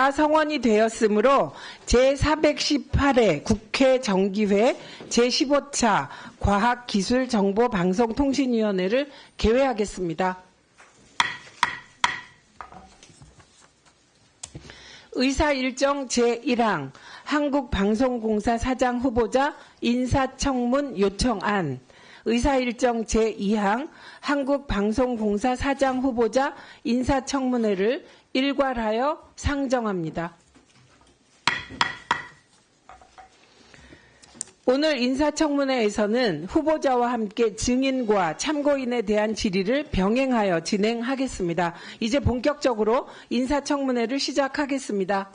다 성원이 되었으므로 제418회 국회 정기회 제15차 과학기술정보방송통신위원회를 개회하겠습니다. 의사일정 제1항 한국방송공사 사장 후보자 인사청문 요청안, 의사일정 제2항 한국방송공사 사장 후보자 인사청문회를 일괄하여 상정합니다. 오늘 인사청문회에서는 후보자와 함께 증인과 참고인에 대한 질의를 병행하여 진행하겠습니다. 이제 본격적으로 인사청문회를 시작하겠습니다.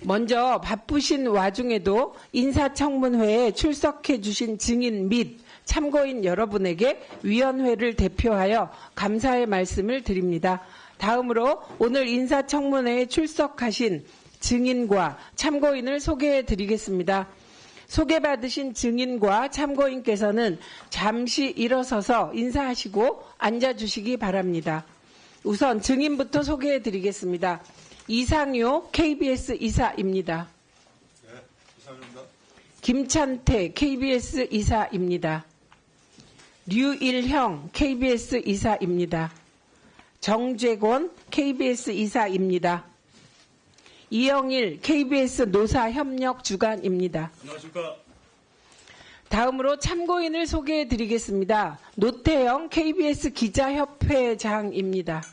먼저 바쁘신 와중에도 인사청문회에 출석해 주신 증인 및 참고인 여러분에게 위원회를 대표하여 감사의 말씀을 드립니다. 다음으로 오늘 인사청문회에 출석하신 증인과 참고인을 소개해 드리겠습니다. 소개받으신 증인과 참고인께서는 잠시 일어서서 인사하시고 앉아주시기 바랍니다. 우선 증인부터 소개해 드리겠습니다. 이상효 KBS 이사입니다. 네, 이상효입니다. 김찬태 KBS 이사입니다. 류일형 KBS 이사입니다. 정재권 KBS 이사입니다. 이영일 KBS 노사협력주간입니다. 안녕하십니까. 다음으로 참고인을 소개해 드리겠습니다. 노태영 KBS 기자협회장입니다.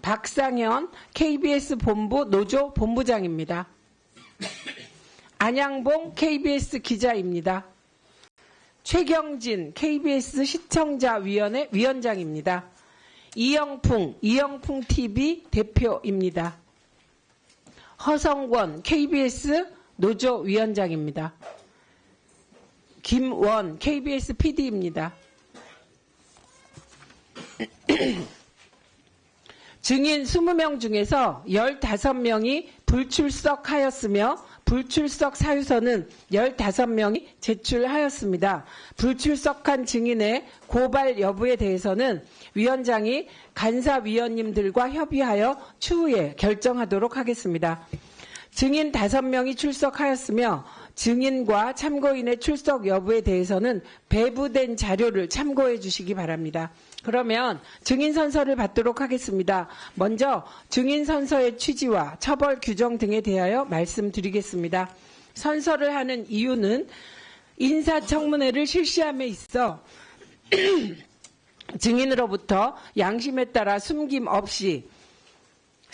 박상현 KBS 본부 노조 본부장입니다. 안양봉 KBS 기자입니다. 최경진 KBS 시청자위원회 위원장입니다. 이영풍 TV 대표입니다. 허성권 KBS 노조위원장입니다. 김원 KBS PD입니다. 증인 20명 중에서 15명이 불출석하였으며 불출석 사유서는 15명이 제출하였습니다. 불출석한 증인의 고발 여부에 대해서는 위원장이 간사위원님들과 협의하여 추후에 결정하도록 하겠습니다. 증인 5명이 출석하였으며 증인과 참고인의 출석 여부에 대해서는 배부된 자료를 참고해 주시기 바랍니다. 그러면 증인 선서를 받도록 하겠습니다. 먼저 증인 선서의 취지와 처벌 규정 등에 대하여 말씀드리겠습니다. 선서를 하는 이유는 인사청문회를 실시함에 있어 증인으로부터 양심에 따라 숨김 없이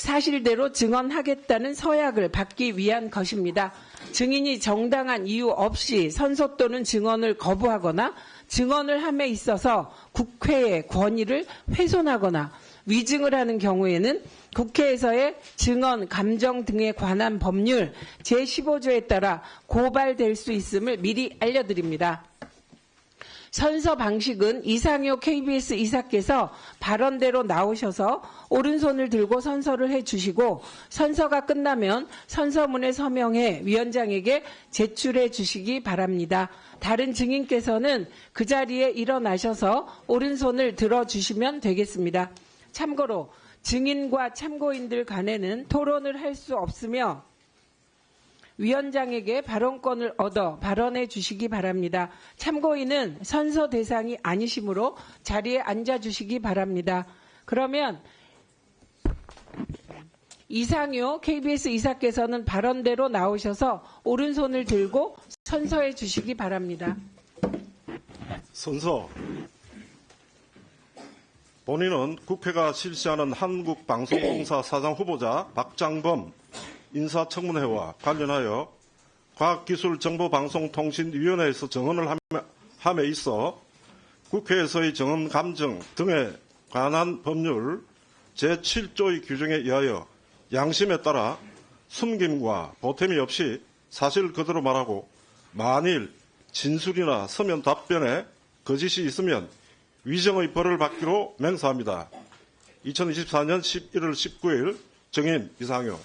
사실대로 증언하겠다는 서약을 받기 위한 것입니다. 증인이 정당한 이유 없이 선서 또는 증언을 거부하거나 증언을 함에 있어서 국회의 권위를 훼손하거나 위증을 하는 경우에는 국회에서의 증언, 감정 등에 관한 법률 제15조에 따라 고발될 수 있음을 미리 알려드립니다. 선서 방식은 이상효 KBS 이사께서 발언대로 나오셔서 오른손을 들고 선서를 해주시고 선서가 끝나면 선서문에 서명해 위원장에게 제출해 주시기 바랍니다. 다른 증인께서는 그 자리에 일어나셔서 오른손을 들어주시면 되겠습니다. 참고로 증인과 참고인들 간에는 토론을 할 수 없으며 위원장에게 발언권을 얻어 발언해 주시기 바랍니다. 참고인은 선서 대상이 아니시므로 자리에 앉아주시기 바랍니다. 그러면 이상효 KBS 이사께서는 발언대로 나오셔서 오른손을 들고 선서해 주시기 바랍니다. 선서. 본인은 국회가 실시하는 한국방송공사 사장 후보자 박장범 인사청문회와 관련하여 과학기술정보방송통신위원회에서 정언을 함에 있어 국회에서의 정언 감정 등에 관한 법률 제7조의 규정에 의하여 양심에 따라 숨김과 보탬이 없이 사실 그대로 말하고 만일 진술이나 서면 답변에 거짓이 있으면 위정의 벌을 받기로 맹세합니다. 2024년 11월 19일 증인 이상효.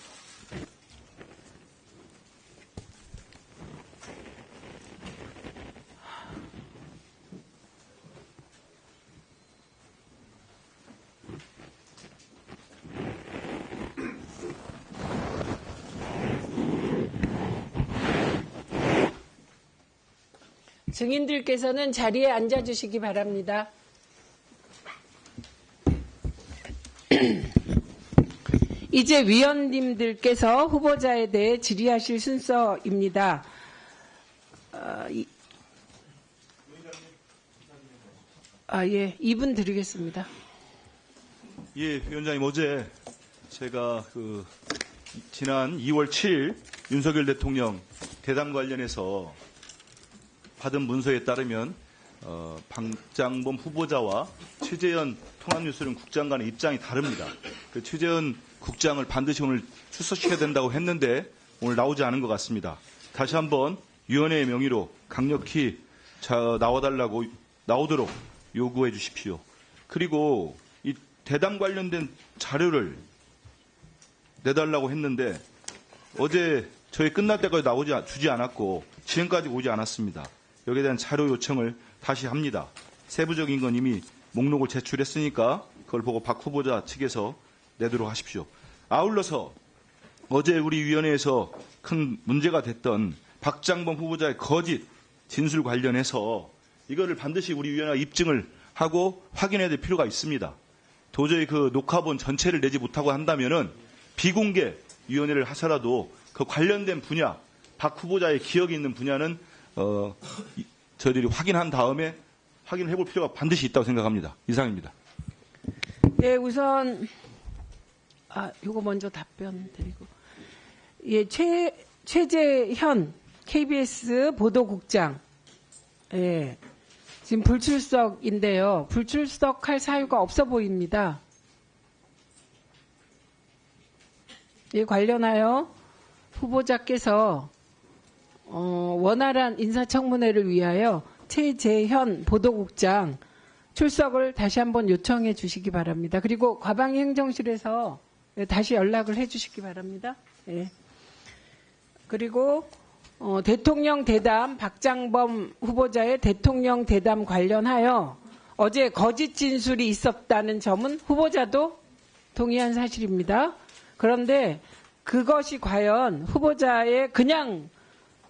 증인들께서는 자리에 앉아주시기 바랍니다. 이제 위원님들께서 후보자에 대해 질의하실 순서입니다. 예, 2분 드리겠습니다. 예, 위원장님, 어제 제가 지난 2월 7일 윤석열 대통령 대담 관련해서 받은 문서에 따르면 박장범 후보자와 최재현 통합뉴스룸 국장 간의 입장이 다릅니다. 그 최재현 국장을 반드시 오늘 출석시켜야 된다고 했는데 오늘 나오지 않은 것 같습니다. 다시 한번 위원회의 명의로 강력히 나오도록 요구해 주십시오. 그리고 이 대담 관련된 자료를 내달라고 했는데 어제 저희 끝날 때까지 주지 않았고 지금까지 오지 않았습니다. 여기에 대한 자료 요청을 다시 합니다. 세부적인 건 이미 목록을 제출했으니까 그걸 보고 박 후보자 측에서 내도록 하십시오. 아울러서 어제 우리 위원회에서 큰 문제가 됐던 박장범 후보자의 거짓 진술 관련해서 이거를 반드시 우리 위원회가 입증을 하고 확인해야 될 필요가 있습니다. 도저히 그 녹화본 전체를 내지 못하고 한다면은 비공개 위원회를 하서라도 그 관련된 분야, 박 후보자의 기억이 있는 분야는 저희들이 확인한 다음에 확인을 해볼 필요가 반드시 있다고 생각합니다. 이상입니다. 네, 우선 요거 먼저 답변 드리고, 예, 최재현 KBS 보도국장, 예, 지금 불출석인데요. 불출석할 사유가 없어 보입니다. 예, 관련하여 후보자께서 원활한 인사청문회를 위하여 최재현 보도국장 출석을 다시 한번 요청해 주시기 바랍니다. 그리고 과방위 행정실에서 다시 연락을 해 주시기 바랍니다. 예. 그리고 대통령 대담, 박장범 후보자의 대통령 대담 관련하여 어제 거짓 진술이 있었다는 점은 후보자도 동의한 사실입니다. 그런데 그것이 과연 후보자의 그냥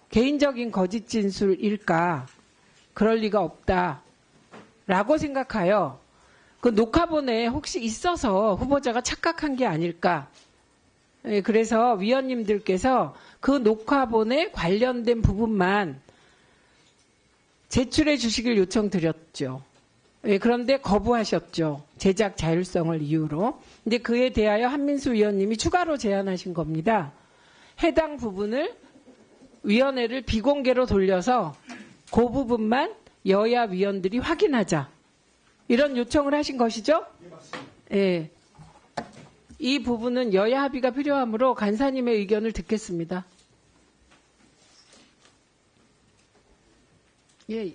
개인적인 거짓 진술일까? 그럴 리가 없다라고 생각하여 그 녹화본에 혹시 있어서 후보자가 착각한 게 아닐까? 예, 그래서 위원님들께서 그 녹화본에 관련된 부분만 제출해 주시길 요청드렸죠. 예, 그런데 거부하셨죠. 제작 자율성을 이유로. 근데 그에 대하여 한민수 위원님이 추가로 제안하신 겁니다. 해당 부분을 위원회를 비공개로 돌려서 그 부분만 여야 위원들이 확인하자. 이런 요청을 하신 것이죠? 네, 맞습니다. 예. 이 부분은 여야 합의가 필요하므로 간사님의 의견을 듣겠습니다. 예,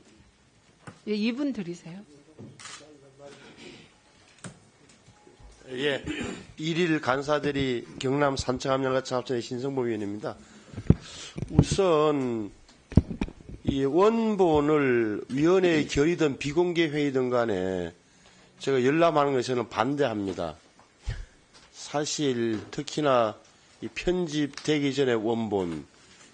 2분 드리세요. 예, 1일 간사들이 경남 산청함양가창합천의 신성보 위원입니다. 우선 이 원본을 위원회의 결의든 비공개 회의든 간에 제가 열람하는 것에 저는 반대합니다. 사실 특히나 이 편집되기 전에 원본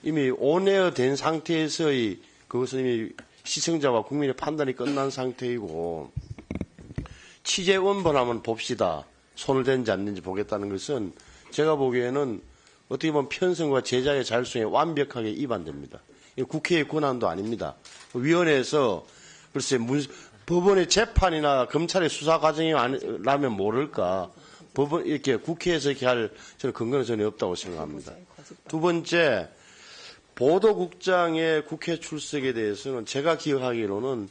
이미 온에어 된 상태에서의 그것은 이미 시청자와 국민의 판단이 끝난 상태이고 취재 원본 한번 봅시다. 손을 댄지 안 댄지 보겠다는 것은 제가 보기에는 어떻게 보면 편성과 제작의 자율성에 완벽하게 위반됩니다. 국회의 권한도 아닙니다. 위원회에서 글쎄 법원의 재판이나 검찰의 수사 과정이라면 모를까. 법원 이렇게 국회에서 이렇게 할 저는 근거는 전혀 없다고 생각합니다. 두 번째, 보도국장의 국회 출석에 대해서는 제가 기억하기로는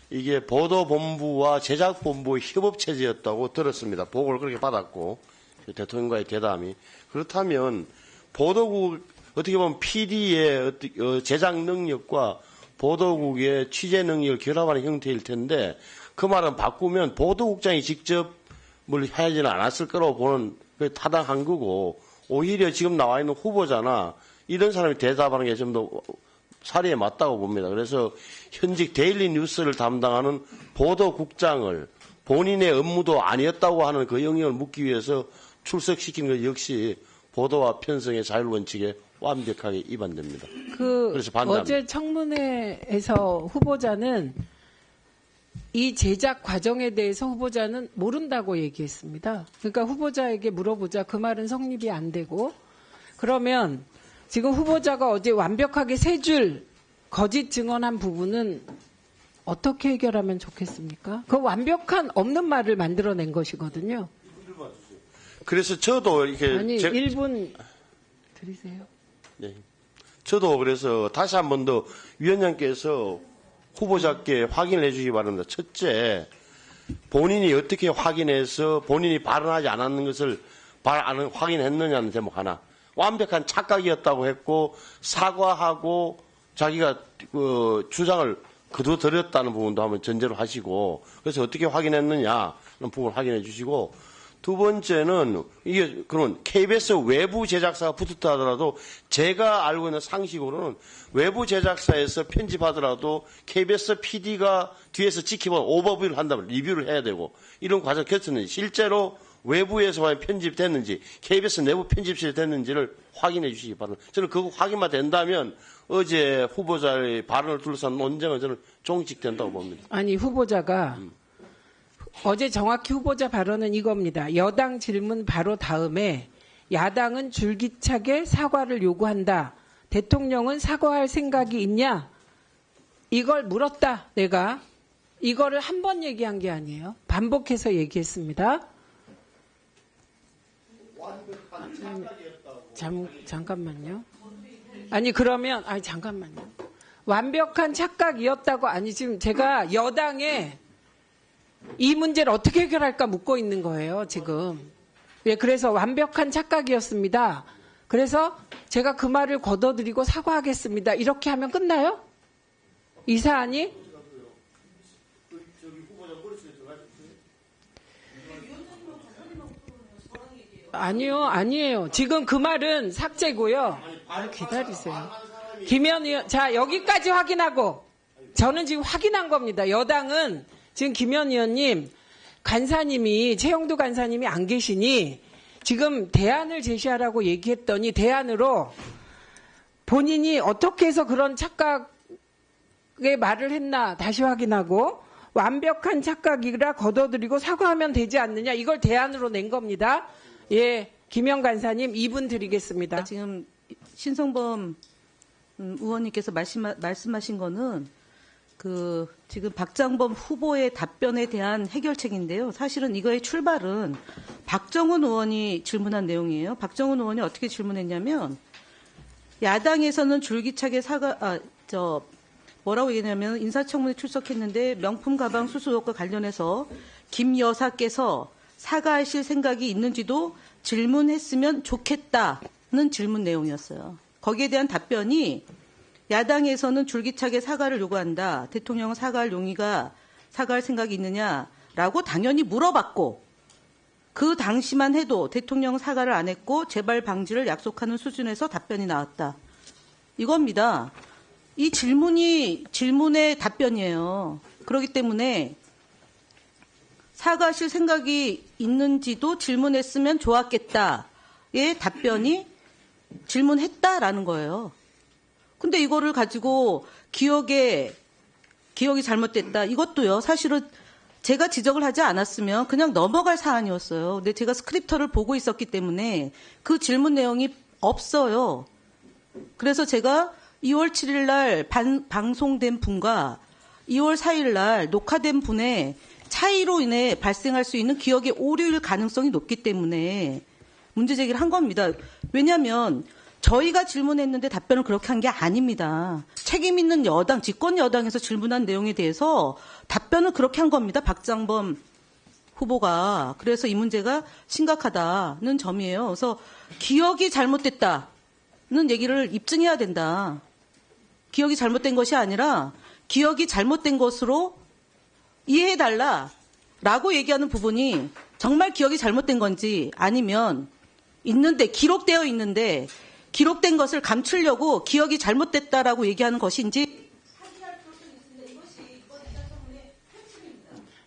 이게 보도본부와 제작본부의 협업체제였다고 들었습니다. 보고를 그렇게 받았고 대통령과의 대담이. 그렇다면 보도국 어떻게 보면 PD의 제작 능력과 보도국의 취재 능력을 결합하는 형태일 텐데 그 말은 바꾸면 보도국장이 직접 뭘 하지는 않았을 거라고 보는 게 타당한 거고 오히려 지금 나와 있는 후보자나 이런 사람이 대답하는 게 좀 더 사리에 맞다고 봅니다. 그래서 현직 데일리 뉴스를 담당하는 보도국장을 본인의 업무도 아니었다고 하는 그 영역을 묻기 위해서 출석시키는 것 역시 보도와 편성의 자율 원칙에 완벽하게 위반됩니다. 그래서 반대합니다. 어제 청문회에서 후보자는 이 제작 과정에 대해서 후보자는 모른다고 얘기했습니다. 그러니까 후보자에게 물어보자 그 말은 성립이 안 되고, 그러면 지금 후보자가 어제 완벽하게 세 줄 거짓 증언한 부분은 어떻게 해결하면 좋겠습니까? 그 완벽한 없는 말을 만들어낸 것이거든요. 그래서 저도 이렇게 아니 1분 드리세요. 네. 저도 그래서 다시 한 번 더 위원장께서 후보자께 확인을 해주시기 바랍니다. 첫째, 본인이 어떻게 확인해서 본인이 발언하지 않았는 것을 확인했느냐는 제목 하나. 완벽한 착각이었다고 했고 사과하고 자기가 주장을 거둬들였다는 부분도 한번 전제로 하시고, 그래서 어떻게 확인했느냐는 부분을 확인해 주시고, 두 번째는 이게 그런 KBS 외부 제작사가 붙었다 하더라도 제가 알고 있는 상식으로는 외부 제작사에서 편집하더라도 KBS PD가 뒤에서 지켜보고 오버뷰를 한다면 리뷰를 해야 되고 이런 과정을 거쳤는지, 실제로 외부에서만 편집됐는지 KBS 내부 편집실이 됐는지를 확인해 주시기 바랍니다. 저는 그거 확인만 된다면 어제 후보자의 발언을 둘러싼 논쟁은 저는 종식된다고 봅니다. 아니 후보자가 어제 정확히 후보자 발언은 이겁니다. 여당 질문 바로 다음에 야당은 줄기차게 사과를 요구한다. 대통령은 사과할 생각이 있냐? 이걸 물었다. 내가 이거를 한 번 얘기한 게 아니에요. 반복해서 얘기했습니다. 잠깐만요. 아니 그러면 잠깐만요. 완벽한 착각이었다고, 아니 지금 제가 여당에 이 문제를 어떻게 해결할까 묻고 있는 거예요, 지금. 예, 그래서 완벽한 착각이었습니다. 그래서 제가 그 말을 걷어들이고 사과하겠습니다. 이렇게 하면 끝나요? 이 사안이? 아니에요. 지금 그 말은 삭제고요. 기다리세요. 김현 의원, 자, 여기까지 확인하고, 저는 지금 확인한 겁니다. 여당은 지금 김현 의원님, 간사님이, 최영두 간사님이 안 계시니 지금 대안을 제시하라고 얘기했더니 대안으로 본인이 어떻게 해서 그런 착각의 말을 했나 다시 확인하고 완벽한 착각이라 걷어들이고 사과하면 되지 않느냐, 이걸 대안으로 낸 겁니다. 예, 김영 간사님 2분 드리겠습니다. 지금 신성범 의원님께서 말씀하신 거는 지금 박장범 후보의 답변에 대한 해결책인데요. 사실은 이거의 출발은 박정훈 의원이 질문한 내용이에요. 박정훈 의원이 어떻게 질문했냐면, 야당에서는 줄기차게 뭐라고 얘기하냐면, 인사청문회 출석했는데 명품 가방 수수 의혹과 관련해서 김 여사께서 사과하실 생각이 있는지도 질문했으면 좋겠다는 질문 내용이었어요. 거기에 대한 답변이, 야당에서는 줄기차게 사과를 요구한다. 대통령은 사과할 생각이 있느냐라고 당연히 물어봤고, 그 당시만 해도 대통령은 사과를 안 했고 재발 방지를 약속하는 수준에서 답변이 나왔다. 이겁니다. 이 질문의 답변이에요. 그렇기 때문에 사과하실 생각이 있는지도 질문했으면 좋았겠다의 답변이 질문했다라는 거예요. 근데 이거를 가지고 기억이 잘못됐다. 이것도요, 사실은 제가 지적을 하지 않았으면 그냥 넘어갈 사안이었어요. 근데 제가 스크립터를 보고 있었기 때문에 그 질문 내용이 없어요. 그래서 제가 2월 7일 날 방송된 분과 2월 4일 날 녹화된 분의 차이로 인해 발생할 수 있는 기억의 오류일 가능성이 높기 때문에 문제 제기를 한 겁니다. 왜냐하면 저희가 질문했는데 답변을 그렇게 한 게 아닙니다. 책임 있는 여당, 집권 여당에서 질문한 내용에 대해서 답변을 그렇게 한 겁니다. 박장범 후보가. 그래서 이 문제가 심각하다는 점이에요. 그래서 기억이 잘못됐다는 얘기를 입증해야 된다. 기억이 잘못된 것이 아니라 기억이 잘못된 것으로 이해해달라라고 얘기하는 부분이 정말 기억이 잘못된 건지, 아니면 기록되어 있는데 기록된 것을 감추려고 기억이 잘못됐다라고 얘기하는 것인지.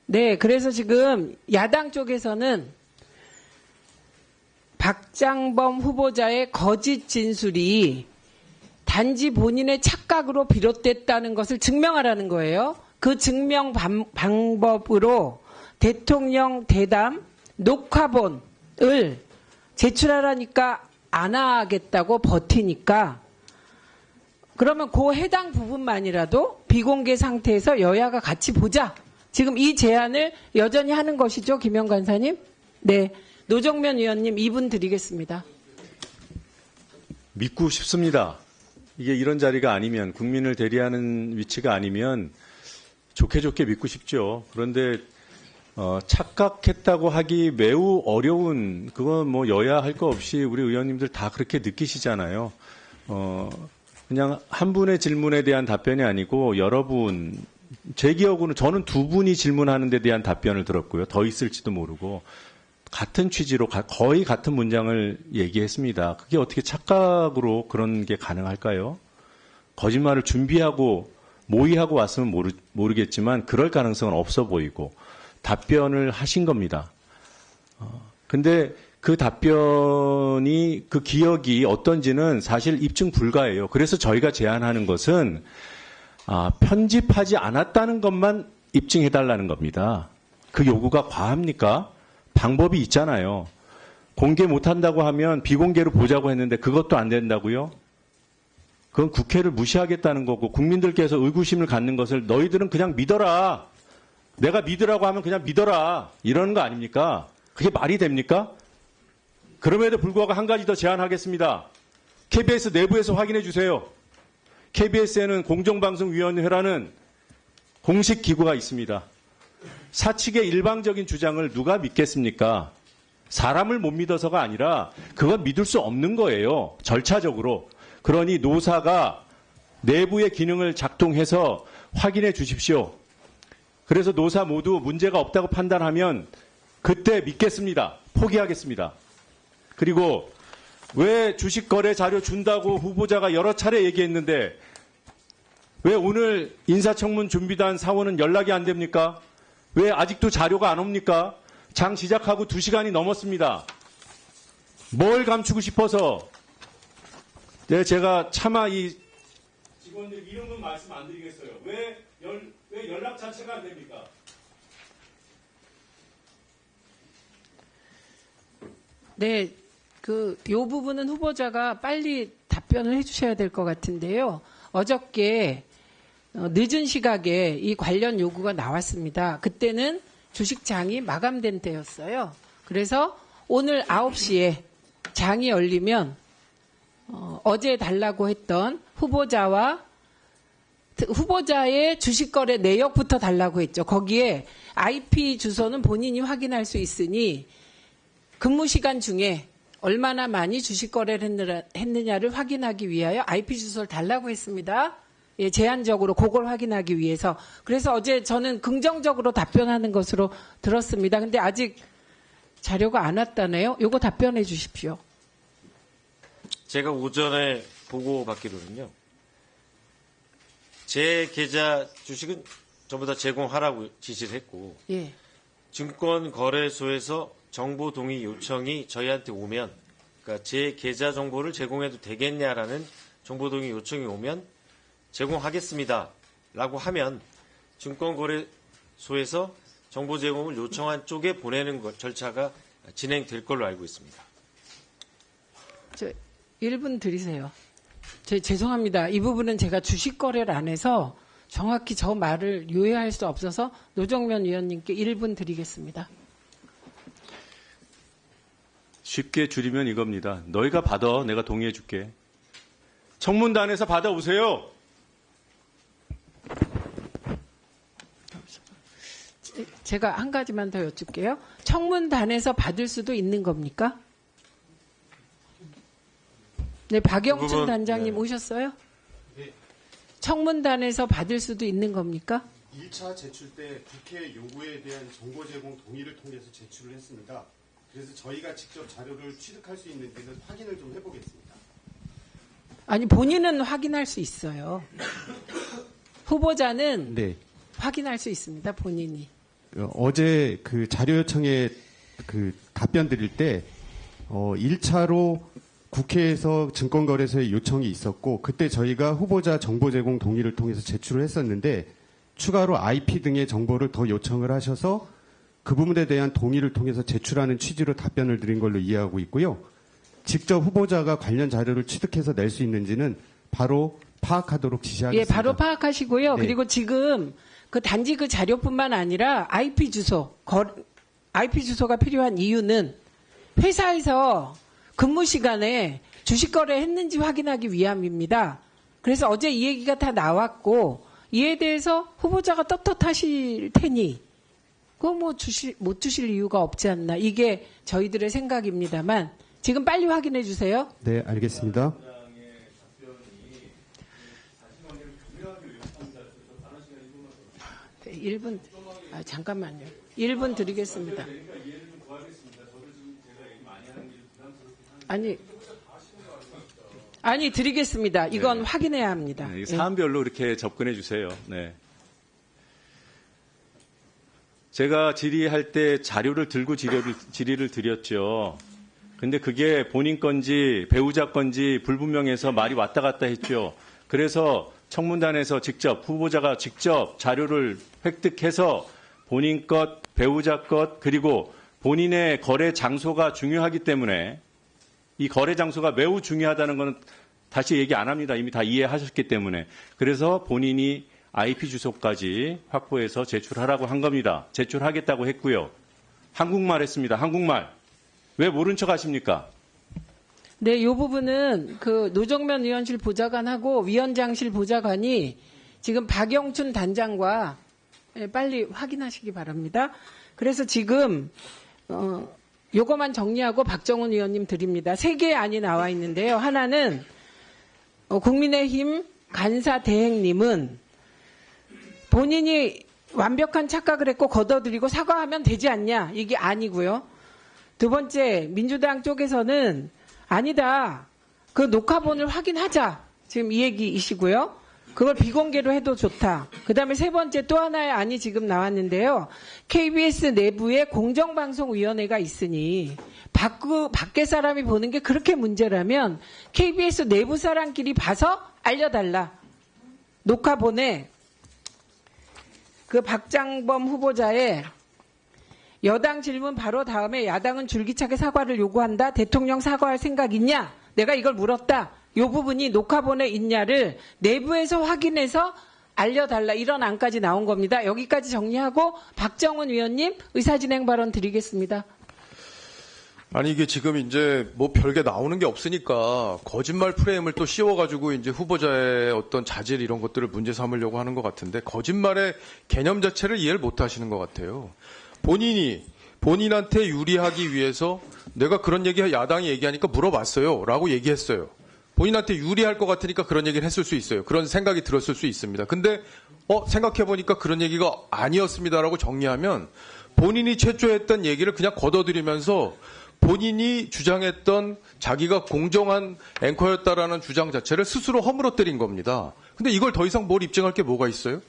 네, 그래서 지금 야당 쪽에서는 박장범 후보자의 거짓 진술이 단지 본인의 착각으로 비롯됐다는 것을 증명하라는 거예요. 그 증명 방법으로 대통령 대담 녹화본을 제출하라니까 안 하겠다고 버티니까 그러면 그 해당 부분만이라도 비공개 상태에서 여야가 같이 보자. 지금 이 제안을 여전히 하는 것이죠, 김영 간사님? 네, 노정면 의원님 2분 드리겠습니다. 믿고 싶습니다. 이게 이런 자리가 아니면 국민을 대리하는 위치가 아니면 좋게 믿고 싶죠. 그런데 착각했다고 하기 매우 어려운 그건 뭐 여야 할 거 없이 우리 의원님들 다 그렇게 느끼시잖아요. 그냥 한 분의 질문에 대한 답변이 아니고 여러분 제 기억으로는 저는 2분이 질문하는 데 대한 답변을 들었고요. 더 있을지도 모르고 같은 취지로 거의 같은 문장을 얘기했습니다. 그게 어떻게 착각으로 그런 게 가능할까요? 거짓말을 준비하고 모의하고 왔으면 모르겠지만 그럴 가능성은 없어 보이고 답변을 하신 겁니다. 근데 그 답변이 그 기억이 어떤지는 사실 입증 불가해요. 그래서 저희가 제안하는 것은 편집하지 않았다는 것만 입증해달라는 겁니다. 그 요구가 과합니까? 방법이 있잖아요. 공개 못한다고 하면 비공개로 보자고 했는데 그것도 안 된다고요? 그건 국회를 무시하겠다는 거고 국민들께서 의구심을 갖는 것을 너희들은 그냥 믿어라. 내가 믿으라고 하면 그냥 믿어라. 이러는 거 아닙니까? 그게 말이 됩니까? 그럼에도 불구하고 한 가지 더 제안하겠습니다. KBS 내부에서 확인해 주세요. KBS에는 공정방송위원회라는 공식 기구가 있습니다. 사측의 일방적인 주장을 누가 믿겠습니까? 사람을 못 믿어서가 아니라 그건 믿을 수 없는 거예요. 절차적으로. 그러니 노사가 내부의 기능을 작동해서 확인해 주십시오. 그래서 노사 모두 문제가 없다고 판단하면 그때 믿겠습니다. 포기하겠습니다. 그리고 왜 주식거래 자료 준다고 후보자가 여러 차례 얘기했는데 왜 오늘 인사청문 준비단 사원은 연락이 안 됩니까? 왜 아직도 자료가 안 옵니까? 장 시작하고 2시간이 넘었습니다. 뭘 감추고 싶어서 제가 차마 이 직원들 이름은 말씀 안 드리겠어요. 왜 연락 자체가 안 됩니까? 네, 요 부분은 후보자가 빨리 답변을 해주셔야 될 것 같은데요. 어저께 늦은 시각에 이 관련 요구가 나왔습니다. 그때는 주식장이 마감된 때였어요. 그래서 오늘 9시에 장이 열리면 어제 달라고 했던 후보자의 주식거래 내역부터 달라고 했죠. 거기에 IP 주소는 본인이 확인할 수 있으니 근무 시간 중에 얼마나 많이 주식거래를 했느냐를 확인하기 위하여 IP 주소를 달라고 했습니다. 예, 제한적으로 그걸 확인하기 위해서. 그래서 어제 저는 긍정적으로 답변하는 것으로 들었습니다. 근데 아직 자료가 안 왔다네요. 요거 답변해 주십시오. 제가 오전에 보고받기로는요. 제 계좌 주식은 전부 다 제공하라고 지시를 했고 예. 증권거래소에서 정보 동의 요청이 저희한테 오면 그러니까 제 계좌 정보를 제공해도 되겠냐라는 정보 동의 요청이 오면 제공하겠습니다라고 하면 증권거래소에서 정보 제공을 요청한 쪽에 보내는 절차가 진행될 걸로 알고 있습니다. 1분 드리세요. 죄송합니다. 이 부분은 제가 주식 거래를 안 해서 정확히 저 말을 요해할 수 없어서 노정면 위원님께 1분 드리겠습니다. 쉽게 줄이면 이겁니다. 너희가 받아. 내가 동의해 줄게. 청문단에서 받아오세요. 제가 한 가지만 더 여쭙게요. 청문단에서 받을 수도 있는 겁니까? 네, 박영춘 단장님 오셨어요? 네. 청문단에서 받을 수도 있는 겁니까? 1차 제출 때 국회 요구에 대한 정보 제공 동의를 통해서 제출을 했습니다. 그래서 저희가 직접 자료를 취득할 수 있는지는 확인을 좀 해보겠습니다. 아니, 본인은 확인할 수 있어요. 후보자는 네. 확인할 수 있습니다, 본인이. 어제 그 자료 요청에 답변 드릴 때 1차로 국회에서 증권거래소에 요청이 있었고 그때 저희가 후보자 정보 제공 동의를 통해서 제출을 했었는데 추가로 IP 등의 정보를 더 요청을 하셔서 그 부분에 대한 동의를 통해서 제출하는 취지로 답변을 드린 걸로 이해하고 있고요. 직접 후보자가 관련 자료를 취득해서 낼 수 있는지는 바로 파악하도록 지시하겠습니다. 예, 바로 파악하시고요. 네. 그리고 지금 그 단지 그 자료뿐만 아니라 IP 주소가 필요한 이유는 회사에서 근무 시간에 주식 거래했는지 확인하기 위함입니다. 그래서 어제 이 얘기가 다 나왔고 이에 대해서 후보자가 떳떳하실 테니 그거 뭐 못 주실 이유가 없지 않나. 이게 저희들의 생각입니다만 지금 빨리 확인해 주세요. 네, 알겠습니다. 네, 1분. 잠깐만요. 1분 드리겠습니다. 아니 드리겠습니다. 이건 네. 확인해야 합니다. 네, 예. 사안별로 이렇게 접근해 주세요. 네. 제가 질의할 때 자료를 들고 질의를 드렸죠. 근데 그게 본인 건지 배우자 건지 불분명해서 말이 왔다 갔다 했죠. 그래서 청문단에서 직접 후보자가 직접 자료를 획득해서 본인 것, 배우자 것, 그리고 본인의 거래 장소가 중요하기 때문에 이 거래 장소가 매우 중요하다는 것은 다시 얘기 안 합니다. 이미 다 이해하셨기 때문에. 그래서 본인이 IP 주소까지 확보해서 제출하라고 한 겁니다. 제출하겠다고 했고요. 한국말 했습니다. 한국말. 왜 모른 척 하십니까? 네, 이 부분은 그 노정면 의원실 보좌관하고 위원장실 보좌관이 지금 박영춘 단장과 빨리 확인하시기 바랍니다. 그래서 지금 요거만 정리하고 박정훈 의원님 드립니다. 3개의 안이 나와 있는데요. 하나는 국민의힘 간사 대행님은 본인이 완벽한 착각을 했고 걷어들이고 사과하면 되지 않냐. 이게 아니고요. 두 번째, 민주당 쪽에서는 아니다. 그 녹화본을 확인하자. 지금 이 얘기이시고요. 그걸 비공개로 해도 좋다. 그다음에 세 번째 또 하나의 안이 지금 나왔는데요. KBS 내부에 공정방송위원회가 있으니 밖에 사람이 보는 게 그렇게 문제라면 KBS 내부 사람끼리 봐서 알려달라. 녹화본에 그 박장범 후보자의 여당 질문 바로 다음에 야당은 줄기차게 사과를 요구한다. 대통령 사과할 생각 있냐? 내가 이걸 물었다. 이 부분이 녹화본에 있냐를 내부에서 확인해서 알려달라. 이런 안까지 나온 겁니다. 여기까지 정리하고 박정훈 위원님 의사진행 발언 드리겠습니다. 아니 이게 지금 이제 뭐 별게 나오는 게 없으니까 거짓말 프레임을 또 씌워가지고 이제 후보자의 어떤 자질 이런 것들을 문제 삼으려고 하는 것 같은데 거짓말의 개념 자체를 이해를 못 하시는 것 같아요. 본인한테 유리하기 위해서 내가 그런 얘기 야당이 얘기하니까 물어봤어요 라고 얘기했어요. 본인한테 유리할 것 같으니까 그런 얘기를 했을 수 있어요. 그런 생각이 들었을 수 있습니다. 근데 생각해보니까 그런 얘기가 아니었습니다라고 정리하면 본인이 최초했던 얘기를 그냥 걷어들이면서 본인이 주장했던 자기가 공정한 앵커였다라는 주장 자체를 스스로 허물어뜨린 겁니다. 근데 이걸 더 이상 뭘 입증할 게 뭐가 있어요?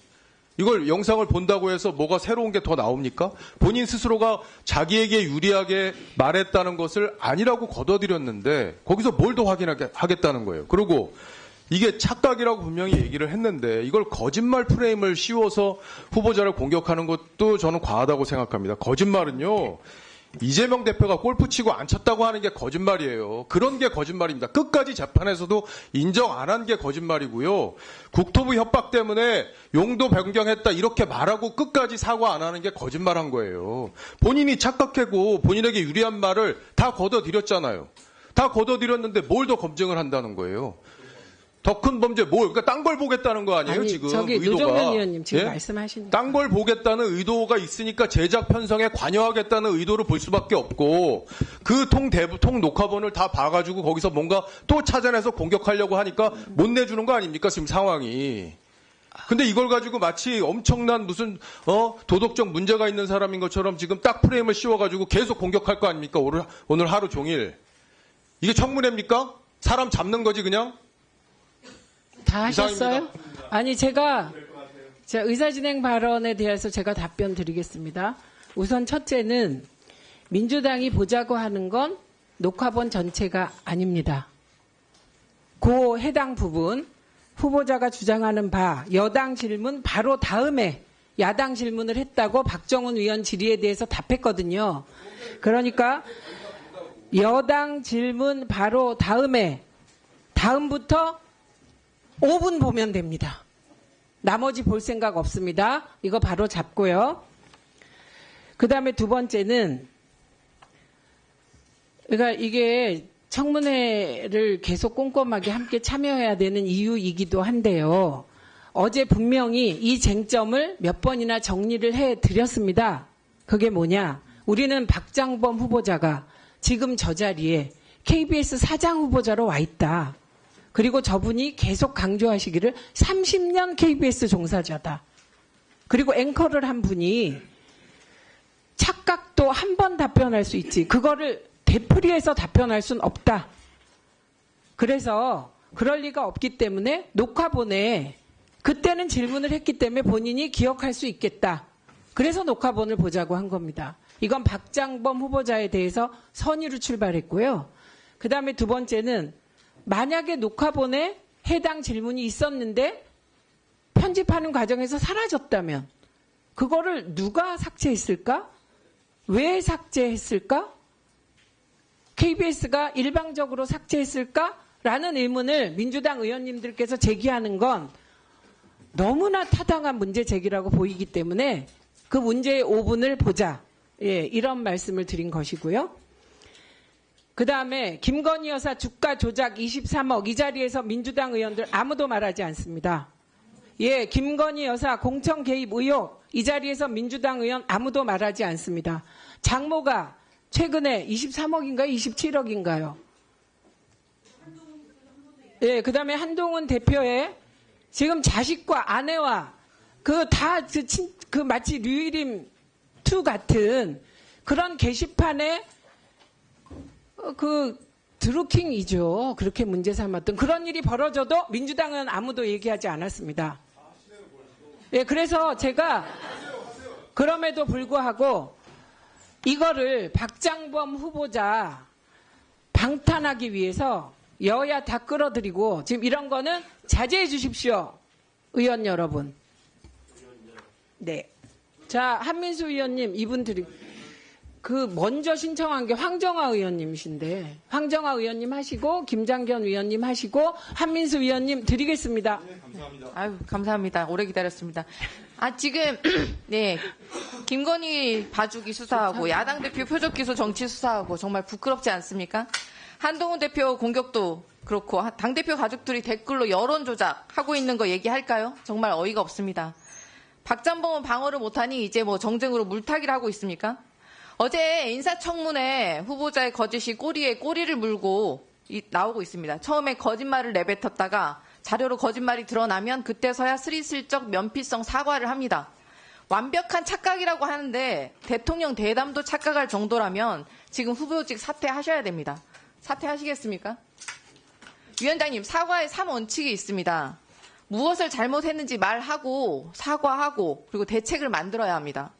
이걸 영상을 본다고 해서 뭐가 새로운 게 더 나옵니까? 본인 스스로가 자기에게 유리하게 말했다는 것을 아니라고 걷어들였는데 거기서 뭘 더 확인하겠다는 거예요. 그리고 이게 착각이라고 분명히 얘기를 했는데 이걸 거짓말 프레임을 씌워서 후보자를 공격하는 것도 저는 과하다고 생각합니다. 거짓말은요. 이재명 대표가 골프 치고 안 쳤다고 하는 게 거짓말이에요. 그런 게 거짓말입니다. 끝까지 재판에서도 인정 안 한 게 거짓말이고요. 국토부 협박 때문에 용도 변경했다 이렇게 말하고 끝까지 사과 안 하는 게 거짓말한 거예요. 본인이 착각하고 본인에게 유리한 말을 다 걷어들였잖아요. 다 걷어들였는데 뭘 더 검증을 한다는 거예요. 더 큰 범죄 그러니까 딴 걸 보겠다는 거 아니에요, 아니, 지금 저기 의도가. 노정면 의원님 지금 예? 말씀하신 딴 걸 보겠다는 의도가 있으니까 제작 편성에 관여하겠다는 의도를 볼 수밖에 없고 그 통 녹화본을 다 봐가지고 거기서 뭔가 또 찾아내서 공격하려고 하니까 못 내주는 거 아닙니까, 지금 상황이. 근데 이걸 가지고 마치 엄청난 무슨 도덕적 문제가 있는 사람인 것처럼 지금 딱 프레임을 씌워가지고 계속 공격할 거 아닙니까, 오늘 하루 종일. 이게 청문회입니까? 사람 잡는 거지 그냥? 다 하셨어요? 이상입니다. 아니 제가 의사진행 발언에 대해서 제가 답변 드리겠습니다. 우선 첫째는 민주당이 보자고 하는 건 녹화본 전체가 아닙니다. 그 해당 부분 후보자가 주장하는 바 여당 질문 바로 다음에 야당 질문을 했다고 박정훈 의원 질의에 대해서 답했거든요. 그러니까 여당 질문 바로 다음부터 5분 보면 됩니다. 나머지 볼 생각 없습니다. 이거 바로 잡고요. 그 다음에 두 번째는 그러니까 이게 청문회를 계속 꼼꼼하게 함께 참여해야 되는 이유이기도 한데요. 어제 분명히 이 쟁점을 몇 번이나 정리를 해드렸습니다. 그게 뭐냐? 우리는 박장범 후보자가 지금 저 자리에 KBS 사장 후보자로 와 있다. 그리고 저분이 계속 강조하시기를 30년 KBS 종사자다. 그리고 앵커를 한 분이 착각도 한 번 답변할 수 있지. 그거를 되풀이해서 답변할 수는 없다. 그래서 그럴 리가 없기 때문에 녹화본에 그때는 질문을 했기 때문에 본인이 기억할 수 있겠다. 그래서 녹화본을 보자고 한 겁니다. 이건 박장범 후보자에 대해서 선의로 출발했고요. 그 다음에 두 번째는 만약에 녹화본에 해당 질문이 있었는데 편집하는 과정에서 사라졌다면 그거를 누가 삭제했을까? 왜 삭제했을까? KBS가 일방적으로 삭제했을까라는 의문을 민주당 의원님들께서 제기하는 건 너무나 타당한 문제 제기라고 보이기 때문에 그 문제의 5분을 보자. 예, 이런 말씀을 드린 것이고요. 그 다음에 김건희 여사 주가 조작 23억 이 자리에서 민주당 의원들 아무도 말하지 않습니다. 예, 김건희 여사 공천 개입 의혹 이 자리에서 민주당 의원 아무도 말하지 않습니다. 장모가 최근에 23억인가요? 27억인가요? 예, 그 다음에 한동훈 대표의 지금 자식과 아내와 그 마치 류일임 2 같은 그런 게시판에 그 드루킹이죠. 그렇게 문제 삼았던 그런 일이 벌어져도 민주당은 아무도 얘기하지 않았습니다. 예, 그래서 제가 그럼에도 불구하고 이거를 박장범 후보자 방탄하기 위해서 여야 다 끌어들이고 지금 이런 거는 자제해 주십시오. 의원 여러분. 네. 자, 한민수 의원님 이분 먼저 신청한 게 황정화 의원님이신데 황정화 의원님 하시고 김장견 의원님 하시고 한민수 의원님 드리겠습니다. 네, 감사합니다. 아유, 감사합니다. 오래 기다렸습니다. 지금 네. 김건희 봐주기 수사하고 야당 대표 표적 기소 정치 수사하고 정말 부끄럽지 않습니까? 한동훈 대표 공격도 그렇고 당대표 가족들이 댓글로 여론 조작하고 있는 거 얘기할까요? 정말 어이가 없습니다. 박장범은 방어를 못하니 이제 뭐 정쟁으로 물타기를 하고 있습니까? 어제 인사청문회 후보자의 거짓이 꼬리에 꼬리를 물고 나오고 있습니다. 처음에 거짓말을 내뱉었다가 자료로 거짓말이 드러나면 그때서야 스리슬쩍 면피성 사과를 합니다. 완벽한 착각이라고 하는데 대통령 대담도 착각할 정도라면 지금 후보직 사퇴하셔야 됩니다. 사퇴하시겠습니까? 위원장님, 사과의 3원칙이 있습니다. 무엇을 잘못했는지 말하고 사과하고 그리고 대책을 만들어야 합니다.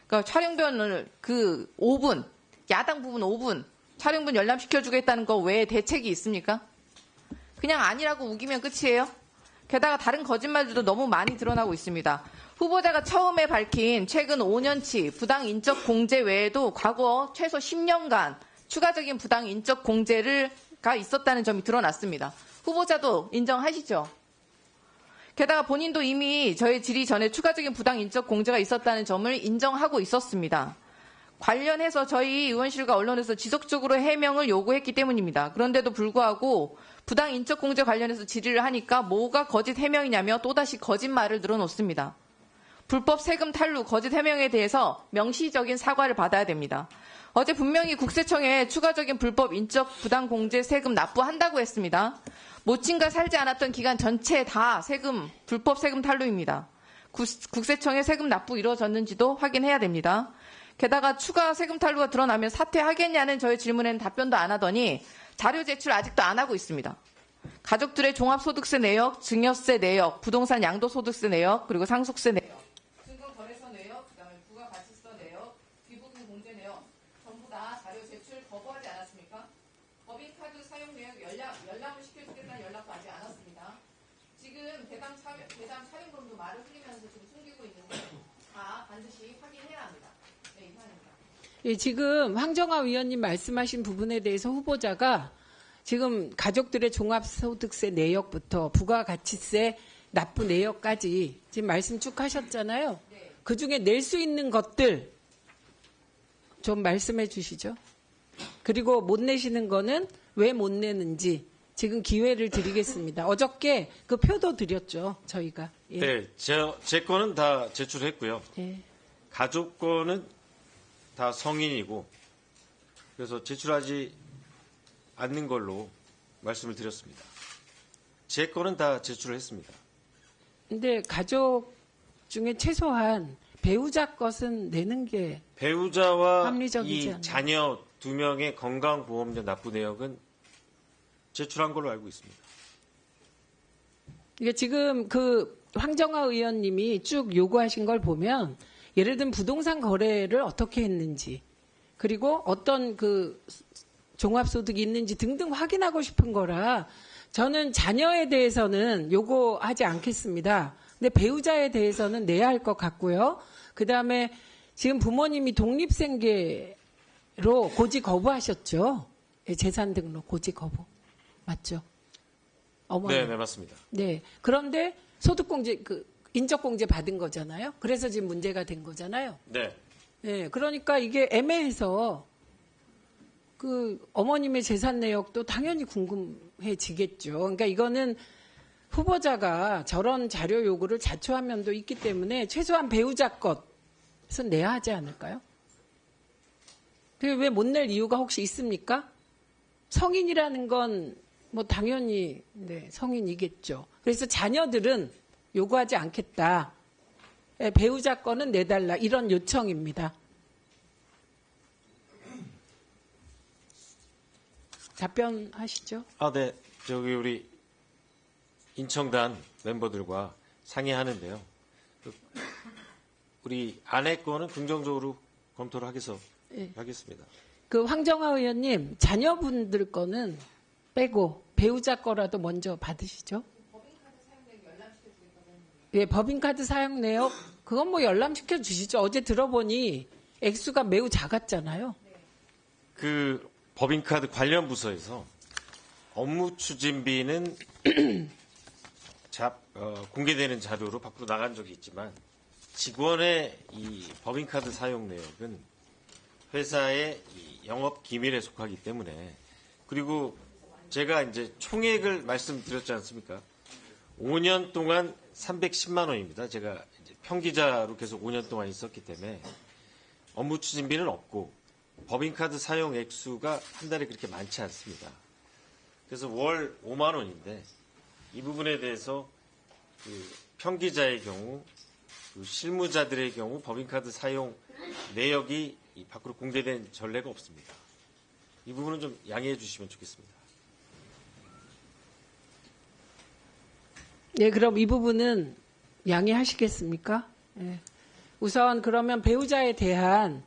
그러니까 촬영변을 5분, 야당 부분 5분 촬영분 열람시켜주겠다는 거 외에 대책이 있습니까? 그냥 아니라고 우기면 끝이에요? 게다가 다른 거짓말들도 너무 많이 드러나고 있습니다. 후보자가 처음에 밝힌 최근 5년치 부당 인적 공제 외에도 과거 최소 10년간 추가적인 부당 인적 공제가 있었다는 점이 드러났습니다. 후보자도 인정하시죠? 게다가 본인도 이미 저희 질의 전에 추가적인 부당 인적 공제가 있었다는 점을 인정하고 있었습니다. 관련해서 저희 의원실과 언론에서 지속적으로 해명을 요구했기 때문입니다. 그런데도 불구하고 부당 인적 공제 관련해서 질의를 하니까 뭐가 거짓 해명이냐며 또다시 거짓말을 늘어놓습니다. 불법 세금 탈루, 거짓 해명에 대해서 명시적인 사과를 받아야 됩니다. 어제 분명히 국세청에 추가적인 불법 인적 부당 공제 세금 납부한다고 했습니다. 모친과 살지 않았던 기간 전체 다 불법 세금 탈루입니다. 국세청에 세금 납부 이루어졌는지도 확인해야 됩니다. 게다가 추가 세금 탈루가 드러나면 사퇴하겠냐는 저의 질문에는 답변도 안 하더니 자료 제출 아직도 안 하고 있습니다. 가족들의 종합소득세 내역, 증여세 내역, 부동산 양도소득세 내역, 그리고 상속세 내역, 증권거래소 내역, 그다음에 부가가치세 내역, 비부분 공제 내역 전부 다 자료 제출 거부하지 않았습니까? 지금 대담 사령관도 말을 흘리면서 지금 숨기고 있는데 다 반드시 확인해야 합니다. 네, 이상입니다. 예, 지금 황정화 위원님 말씀하신 부분에 대해서 후보자가 지금 가족들의 종합소득세 내역부터 부가가치세 납부 내역까지 지금 말씀 쭉 하셨잖아요. 그중에 낼 수 있는 것들 좀 말씀해 주시죠. 그리고 못 내시는 거는 왜 못 내는지 지금 기회를 드리겠습니다. 어저께 그 표도 드렸죠, 저희가. 예. 네, 제 거는 다 제출했고요. 예. 가족 거는 다 성인이고 그래서 제출하지 않는 걸로 말씀을 드렸습니다. 제 거는 다 제출을 했습니다. 근데 가족 중에 최소한 배우자 것은 내는 게 배우자와 합리적이지 이 않나요? 자녀 2명의 건강보험료 납부 내역은 제출한 걸로 알고 있습니다. 이게 지금 그 황정화 의원님이 쭉 요구하신 걸 보면 예를 들면 부동산 거래를 어떻게 했는지 그리고 어떤 그 종합소득이 있는지 등등 확인하고 싶은 거라 저는 자녀에 대해서는 요구하지 않겠습니다. 근데 배우자에 대해서는 내야 할 것 같고요. 그다음에 지금 부모님이 독립생계로 고지 거부하셨죠. 예, 재산 등록 고지 거부. 맞죠? 어머니. 네, 맞습니다. 네. 그런데 소득공제, 인적공제 받은 거잖아요. 그래서 지금 문제가 된 거잖아요. 네. 네. 그러니까 이게 애매해서 그 어머님의 재산 내역도 당연히 궁금해지겠죠. 그러니까 이거는 후보자가 저런 자료 요구를 자초한 면도 있기 때문에 최소한 배우자 것은 내야 하지 않을까요? 왜 못 낼 이유가 혹시 있습니까? 성인이라는 건 뭐 당연히 네, 성인이겠죠. 그래서 자녀들은 요구하지 않겠다. 배우자 거는 내달라 이런 요청입니다. 답변하시죠. 네. 저기 우리 인청단 멤버들과 상의하는데요. 우리 아내 거는 긍정적으로 검토를 하겠습니다. 그 황정화 의원님 자녀분들 거는 빼고 배우자 거라도 먼저 받으시죠. 예, 법인카드 사용 내역 그건 뭐 열람시켜 주시죠. 어제 들어보니 액수가 매우 작았잖아요. 그 법인카드 관련 부서에서 업무 추진비는 공개되는 자료로 밖으로 나간 적이 있지만 직원의 이 법인카드 사용 내역은 회사의 이 영업 기밀에 속하기 때문에 그리고 제가 이제 총액을 말씀드렸지 않습니까? 5년 동안 310만 원입니다. 제가 이제 평기자로 계속 5년 동안 있었기 때문에 업무 추진비는 없고 법인카드 사용 액수가 한 달에 그렇게 많지 않습니다. 그래서 월 5만 원인데 이 부분에 대해서 그 평기자의 경우 그 실무자들의 경우 법인카드 사용 내역이 이 밖으로 공개된 전례가 없습니다. 이 부분은 좀 양해해 주시면 좋겠습니다. 네, 그럼 이 부분은 양해하시겠습니까? 네. 우선 그러면 배우자에 대한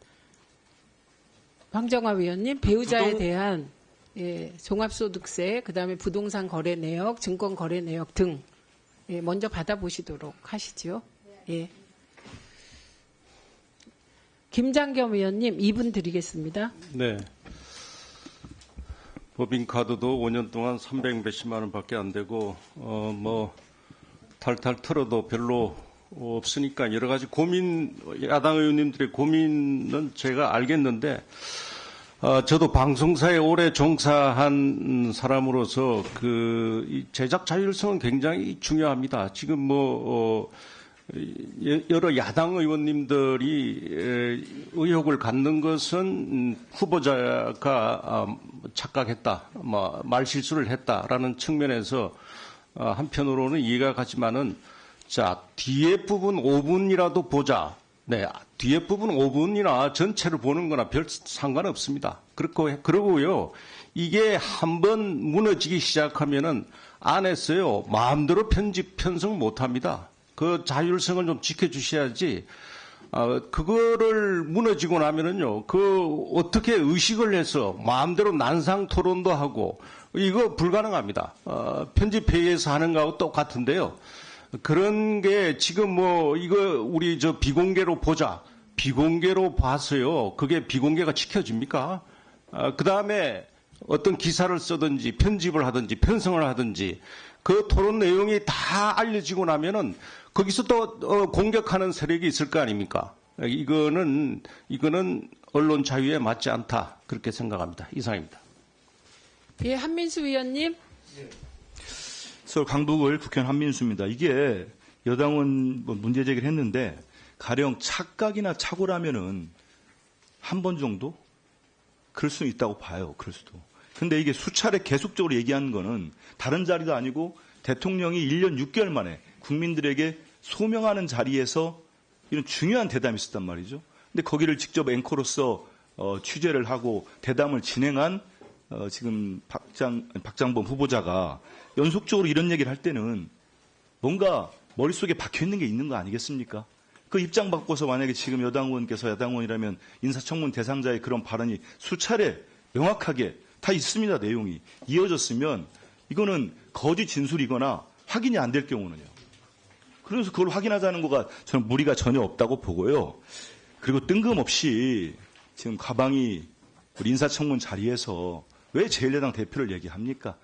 황정화 위원님 배우자에 대한 예, 종합소득세 그다음에 부동산 거래 내역, 증권 거래 내역 등 예, 먼저 받아보시도록 하시죠. 예. 김장겸 의원님 2분 드리겠습니다. 네. 법인카드도 5년 동안 300몇십만 원밖에 안 되고 뭐 탈탈 털어도 별로 없으니까 여러 가지 고민, 야당 의원님들의 고민은 제가 알겠는데 저도 방송사에 오래 종사한 사람으로서 이 제작 자율성은 굉장히 중요합니다. 지금 뭐 여러 야당 의원님들이 의혹을 갖는 것은 후보자가 착각했다, 말실수를 했다라는 측면에서 한편으로는 이해가 가지만은 자, 뒤에 부분 5분이라도 보자. 네, 뒤에 부분 5분이나 전체를 보는 거나 별 상관없습니다. 그러고요. 이게 한번 무너지기 시작하면은 안에서요, 마음대로 편성 못 합니다. 그 자율성을 좀 지켜주셔야지, 그거를 무너지고 나면은요, 어떻게 의식을 해서 마음대로 난상 토론도 하고, 이거 불가능합니다. 편집회의에서 하는 거하고 똑같은데요. 그런 게 지금 뭐 이거 우리 저 비공개로 보자. 비공개로 봐서요. 그게 비공개가 지켜집니까? 그 다음에 어떤 기사를 쓰든지 편집을 하든지 편성을 하든지 그 토론 내용이 다 알려지고 나면은 거기서 또 공격하는 세력이 있을 거 아닙니까? 이거는 언론 자유에 맞지 않다. 그렇게 생각합니다. 이상입니다. 예, 한민수 의원님. 서울 강북을 국회의원 한민수입니다. 이게 여당은 뭐 문제 제기를 했는데 가령 착각이나 착오라면은 한 번 정도 그럴 수는 있다고 봐요. 그럴 수도. 근데 이게 수차례 계속적으로 얘기하는 거는 다른 자리도 아니고 대통령이 1년 6개월 만에 국민들에게 소명하는 자리에서 이런 중요한 대담이 있었단 말이죠. 근데 거기를 직접 앵커로서 취재를 하고 대담을 진행한 지금 박장범 후보자가 연속적으로 이런 얘기를 할 때는 뭔가 머릿속에 박혀있는 게 있는 거 아니겠습니까? 그 입장 바꿔서 만약에 지금 여당 의원께서 야당 의원이라면 인사청문 대상자의 그런 발언이 수차례 명확하게 다 있습니다. 내용이 이어졌으면 이거는 거짓 진술이거나 확인이 안 될 경우는요. 그래서 그걸 확인하자는 거가 저는 무리가 전혀 없다고 보고요. 그리고 뜬금없이 지금 가방이 우리 인사청문 자리에서 왜 제1야당 대표를 얘기합니까?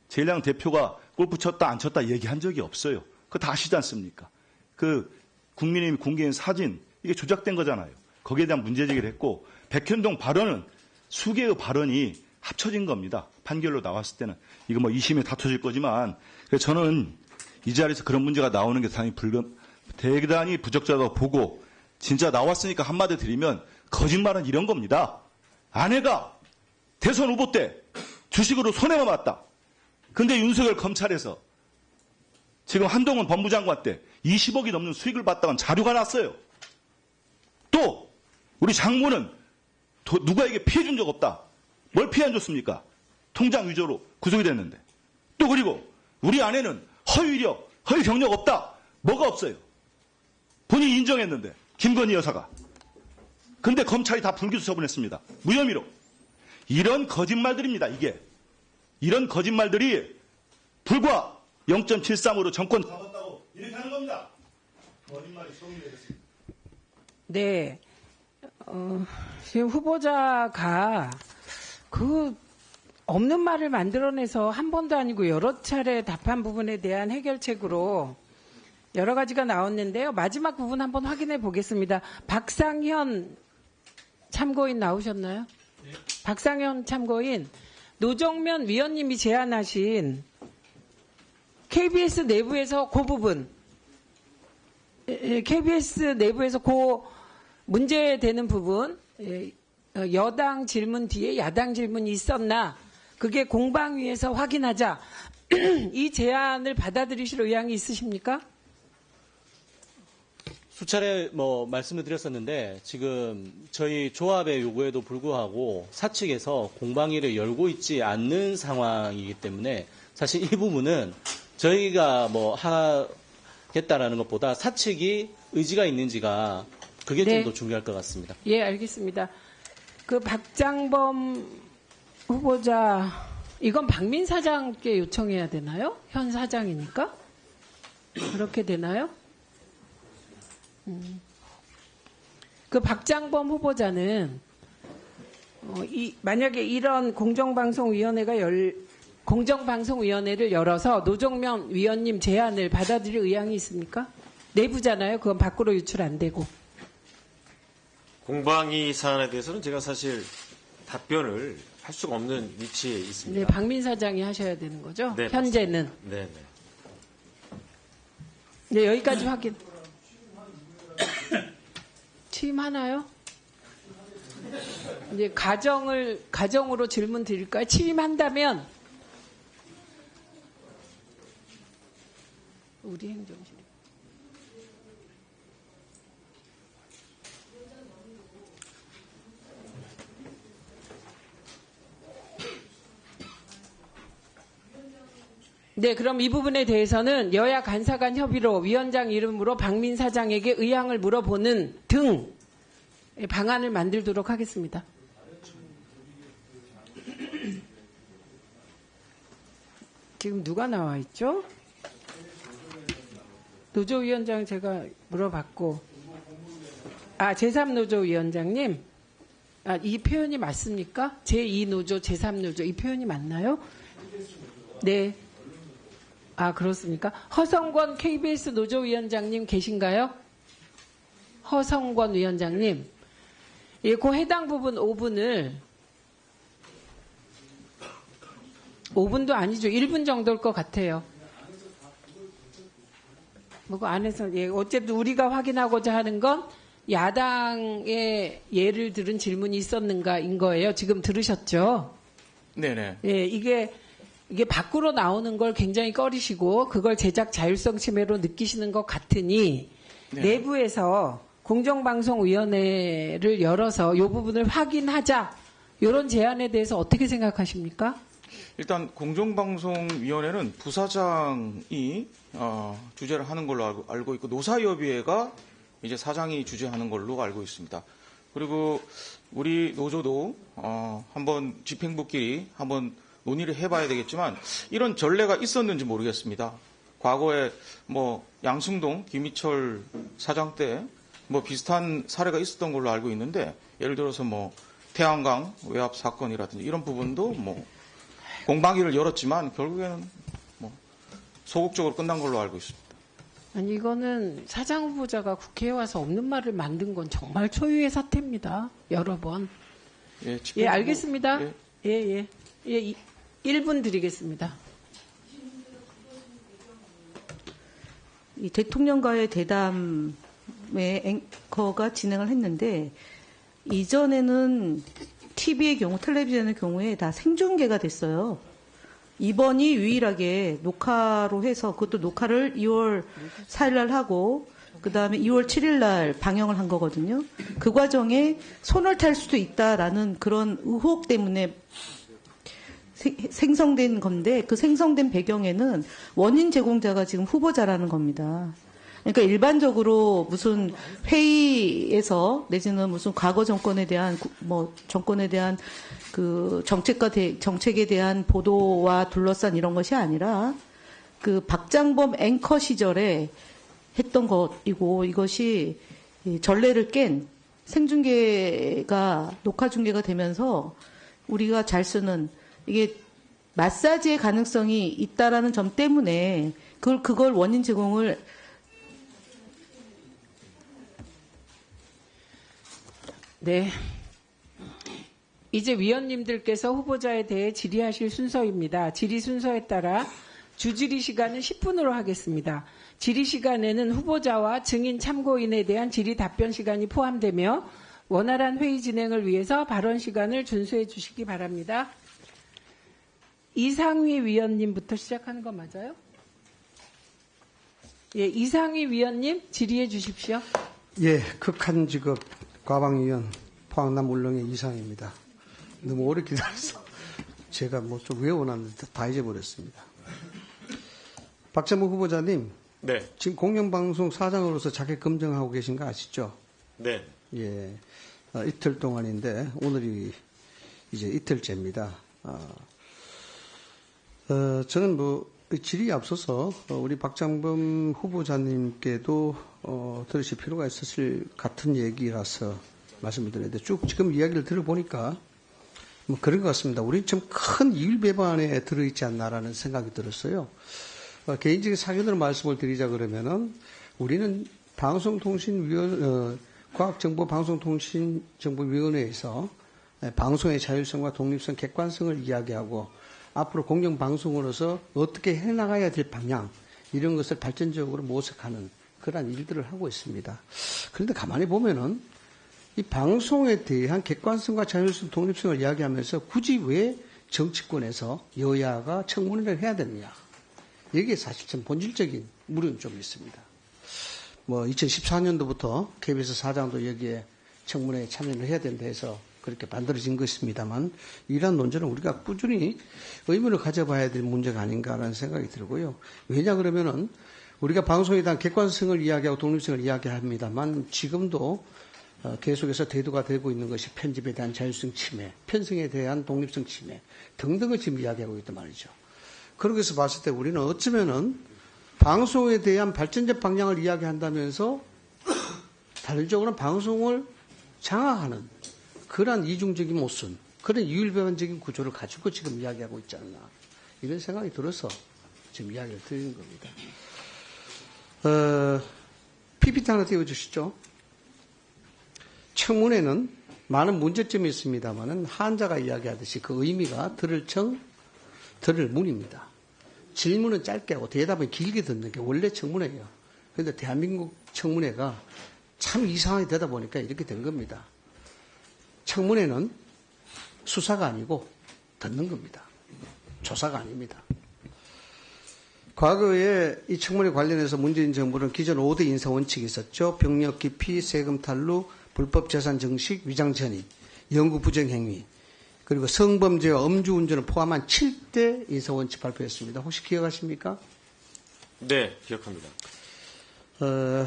제1야당 대표가 골프 쳤다 안 쳤다 얘기한 적이 없어요. 그거 다 아시지 않습니까? 그 국민의힘 공개한 사진 이게 조작된 거잖아요. 거기에 대한 문제 제기를 했고 백현동 발언은 수개의 발언이 합쳐진 겁니다. 판결로 나왔을 때는. 이거 뭐 2심에 다퉈질 거지만 그래서 저는 이 자리에서 그런 문제가 나오는 게 대단히 부적절하다고 보고 진짜 나왔으니까 한마디 드리면 거짓말은 이런 겁니다. 아내가 대선 후보 때 주식으로 손해만 봤다. 근데 윤석열 검찰에서 지금 한동훈 법무장관 때 20억이 넘는 수익을 봤다는 자료가 났어요. 또 우리 장모는 누구에게 피해 준 적 없다. 뭘 피해 안 줬습니까? 통장 위조로 구속이 됐는데. 또 그리고 우리 아내는 허위 이력, 허위 경력 없다. 뭐가 없어요? 본인이 인정했는데 김건희 여사가. 근데 검찰이 다 불기소 처분했습니다. 무혐의로. 이런 거짓말들입니다. 이게. 이런 거짓말들이 불과 0.73으로 정권 잡았다고 이렇게 하는 겁니다. 거짓말이 소문이 되겠습니다. 네. 지금 후보자가 그 없는 말을 만들어내서 한 번도 아니고 여러 차례 답한 부분에 대한 해결책으로 여러 가지가 나왔는데요. 마지막 부분 한번 확인해 보겠습니다. 박상현 참고인 나오셨나요? 네. 박상현 참고인, 노정면 위원님이 제안하신 KBS 내부에서 그 부분, KBS 내부에서 그 문제되는 부분, 여당 질문 뒤에 야당 질문이 있었나, 그게 공방위에서 확인하자. 이 제안을 받아들이실 의향이 있으십니까? 수차례 말씀을 드렸었는데 지금 저희 조합의 요구에도 불구하고 사측에서 공방위를 열고 있지 않는 상황이기 때문에 사실 이 부분은 저희가 하겠다라는 것보다 사측이 의지가 있는지가 그게 좀 더 중요할 것 같습니다. 예, 알겠습니다. 그 박장범 후보자, 이건 박민 사장께 요청해야 되나요? 현 사장이니까? 그렇게 되나요? 그 박장범 후보자는 만약에 이런 공정방송위원회를 열어서 노정면 위원님 제안을 받아들일 의향이 있습니까? 내부잖아요. 그건 밖으로 유출 안 되고. 공방위 사안에 대해서는 제가 사실 답변을 할 수가 없는 위치에 있습니다. 네, 박민 사장이 하셔야 되는 거죠? 네, 현재는. 네. 네, 여기까지 확인. 취임하나요? 이제 가정으로 질문 드릴까요? 취임한다면 우리 행정실. 네, 그럼 이 부분에 대해서는 여야 간사간 협의로 위원장 이름으로 박민 사장에게 의향을 물어보는 등 방안을 만들도록 하겠습니다. 지금 누가 나와 있죠? 노조위원장 제가 물어봤고, 제3노조위원장님, 이 표현이 맞습니까? 제2노조, 제3노조 이 표현이 맞나요? 네. 그렇습니까? 허성권 KBS 노조위원장님 계신가요? 허성권 위원장님, 예, 그 해당 부분 5분도 아니죠. 1분 정도일 것 같아요. 그 안에서, 예, 어쨌든 우리가 확인하고자 하는 건 야당의 예를 들은 질문이 있었는가인 거예요. 지금 들으셨죠? 네네. 예, 이게 밖으로 나오는 걸 굉장히 꺼리시고 그걸 제작 자율성 침해로 느끼시는 것 같으니 네. 내부에서 공정방송위원회를 열어서 이 부분을 확인하자. 이런 제안에 대해서 어떻게 생각하십니까? 일단 공정방송위원회는 부사장이 주재를 하는 걸로 알고 있고 노사협의회가 이제 사장이 주재하는 걸로 알고 있습니다. 그리고 우리 노조도 한번 집행부끼리 한번 논의를 해봐야 되겠지만 이런 전례가 있었는지 모르겠습니다. 과거에 뭐 양승동 김희철 사장 때 뭐 비슷한 사례가 있었던 걸로 알고 있는데 예를 들어서 뭐 태양광 외압 사건이라든지 이런 부분도 뭐 공방위를 열었지만 결국에는 뭐 소극적으로 끝난 걸로 알고 있습니다. 아니 이거는 사장 후보자가 국회에 와서 없는 말을 만든 건 정말 초유의 사태입니다. 여러 번. 예, 알겠습니다. 예. 1분 드리겠습니다. 이 대통령과의 대담에 앵커가 진행을 했는데 이전에는 TV의 경우, 텔레비전의 경우에 다 생중계가 됐어요. 이번이 유일하게 녹화로 해서 그것도 녹화를 2월 4일 날 하고 그다음에 2월 7일 날 방영을 한 거거든요. 그 과정에 손을 탈 수도 있다라는 그런 의혹 때문에 생성된 건데 그 생성된 배경에는 원인 제공자가 지금 후보자라는 겁니다. 그러니까 일반적으로 무슨 회의에서 내지는 무슨 과거 정권에 대한 그 정책에 대한 보도와 둘러싼 이런 것이 아니라 그 박장범 앵커 시절에 했던 것이고 이것이 전례를 깬 생중계가 녹화 중계가 되면서 우리가 잘 쓰는 이게 마사지의 가능성이 있다라는 점 때문에 그걸 원인 제공을 네. 이제 위원님들께서 후보자에 대해 질의하실 순서입니다. 질의 순서에 따라 주질의 시간은 10분으로 하겠습니다. 질의 시간에는 후보자와 증인 참고인에 대한 질의 답변 시간이 포함되며 원활한 회의 진행을 위해서 발언 시간을 준수해 주시기 바랍니다. 이상휘 위원님부터 시작하는 거 맞아요? 예, 이상휘 위원님 질의해 주십시오. 예, 극한 직업 과방위원 포항남 울릉의 이상입니다. 너무 오래 기다려서 제가 뭐 좀 외워놨는데 다 잊어버렸습니다. 박정무 후보자님, 네. 지금 공영방송 사장으로서 자격 검증하고 계신 거 아시죠? 네. 예, 이틀 동안인데 오늘이 이제 이틀째입니다. 저는 질의에 앞서서 우리 박장범 후보자님께도 들으실 필요가 있었을 같은 얘기라서 말씀을 드렸는데 쭉 지금 이야기를 들어보니까 뭐 그런 것 같습니다. 우리 좀 큰 이율배반에 들어있지 않나라는 생각이 들었어요. 개인적인 사견으로 말씀을 드리자 그러면은 우리는 과학정보방송통신정보위원회에서 방송의 자율성과 독립성, 객관성을 이야기하고 앞으로 공영방송으로서 어떻게 해나가야 될 방향 이런 것을 발전적으로 모색하는 그런 일들을 하고 있습니다. 그런데 가만히 보면은 이 방송에 대한 객관성과 자율성, 독립성을 이야기하면서 굳이 왜 정치권에서 여야가 청문회를 해야 되느냐. 여기에 사실 좀 본질적인 물은 좀 있습니다. 2014년도부터 KBS 사장도 여기에 청문회에 참여를 해야 된다 해서 그렇게 만들어진 것입니다만 이러한 논제는 우리가 꾸준히 의문을 가져봐야 될 문제가 아닌가라는 생각이 들고요. 왜냐 그러면은 우리가 방송에 대한 객관성을 이야기하고 독립성을 이야기합니다만 지금도 계속해서 대두가 되고 있는 것이 편집에 대한 자율성 침해, 편성에 대한 독립성 침해 등등을 지금 이야기하고 있단 말이죠. 그렇게서 봤을 때 우리는 어쩌면은 방송에 대한 발전적 방향을 이야기한다면서 다른적으로는 방송을 장악하는 그러한 이중적인 모순, 그런 이율배반적인 구조를 가지고 지금 이야기하고 있지 않나 이런 생각이 들어서 지금 이야기를 드리는 겁니다. PPT 하나 띄워주시죠. 청문회는 많은 문제점이 있습니다만은 한자가 이야기하듯이 그 의미가 들을 청, 들을 문입니다. 질문은 짧게 하고 대답은 길게 듣는 게 원래 청문회예요. 그런데 대한민국 청문회가 참 이상하게 되다 보니까 이렇게 된 겁니다. 청문회는 수사가 아니고 듣는 겁니다. 조사가 아닙니다. 과거에 이 청문회 관련해서 문재인 정부는 기존 5대 인사 원칙이 있었죠. 병력 기피, 세금 탈루, 불법 재산 증식, 위장 전입, 영구 부정 행위, 그리고 성범죄와 음주운전을 포함한 7대 인사 원칙 발표했습니다. 혹시 기억하십니까? 네, 기억합니다.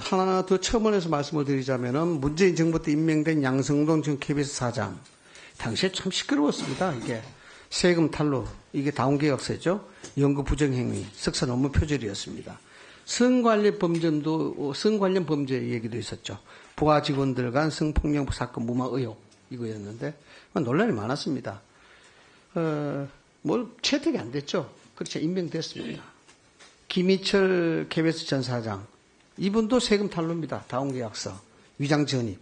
하나 더 첨언해서 말씀을 드리자면은 문재인 정부 때 임명된 양성동 전 KBS 사장 당시에 참 시끄러웠습니다. 이게 세금 탈루, 이게 다운계약서죠. 연구 부정행위, 석사 논문 표절이었습니다. 성관련 범죄 얘기도 있었죠. 부하 직원들 간 성폭력 사건 무마 의혹 이거였는데 논란이 많았습니다. 뭘 채택이 안 됐죠. 그렇죠. 임명됐습니다. 김희철 KBS 전 사장 이분도 세금 탈루입니다. 다운계약서, 위장 전입.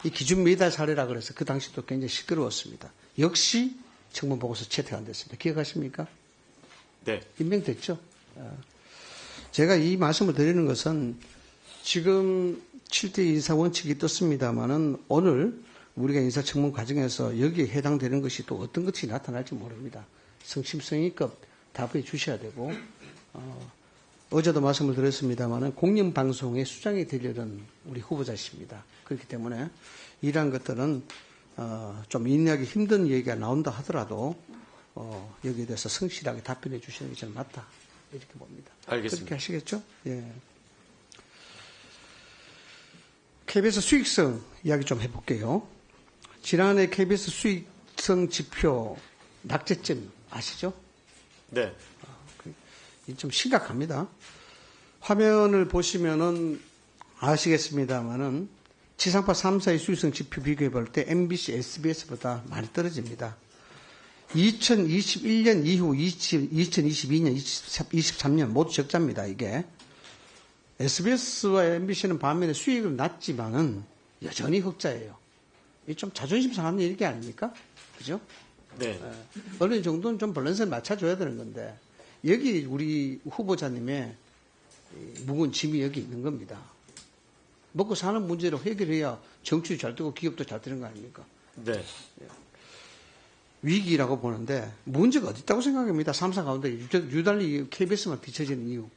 이 기준 미달 사례라 그래서 그 당시도 굉장히 시끄러웠습니다. 역시 청문 보고서 채택 안 됐습니다. 기억하십니까? 네. 임명됐죠. 제가 이 말씀을 드리는 것은 지금 7대 인사 원칙이 떴습니다만은 오늘 우리가 인사청문 과정에서 여기에 해당되는 것이 또 어떤 것이 나타날지 모릅니다. 성심성의껏 답해 주셔야 되고 어제도 말씀을 드렸습니다만은 공영방송의 수장이 되려는 우리 후보자십니다. 그렇기 때문에 이러한 것들은 좀 인내하기 힘든 얘기가 나온다 하더라도 여기에 대해서 성실하게 답변해 주시는 게 저는 맞다 이렇게 봅니다. 알겠습니다. 그렇게 하시겠죠? 예. KBS 수익성 이야기 좀 해볼게요. 지난해 KBS 수익성 지표 낙제점 아시죠? 네. 좀 심각합니다. 화면을 보시면은 아시겠습니다만은 지상파 3사의 수익성 지표 비교해 볼 때 MBC, SBS보다 많이 떨어집니다. 2021년 이후 2022년, 23년 모두 적자입니다. 이게 SBS와 MBC는 반면에 수익은 낮지만은 여전히 흑자예요. 이게 좀 자존심 상하는 얘기 아닙니까? 그죠? 네. 어느 정도는 좀 밸런스를 맞춰줘야 되는 건데 여기 우리 후보자님의 묵은 짐이 여기 있는 겁니다. 먹고 사는 문제로 해결해야 정치도 잘 되고 기업도 잘 되는 거 아닙니까? 네. 위기라고 보는데 문제가 어디 있다고 생각합니다. 3사 가운데 유달리 KBS만 뒤처지는 이유.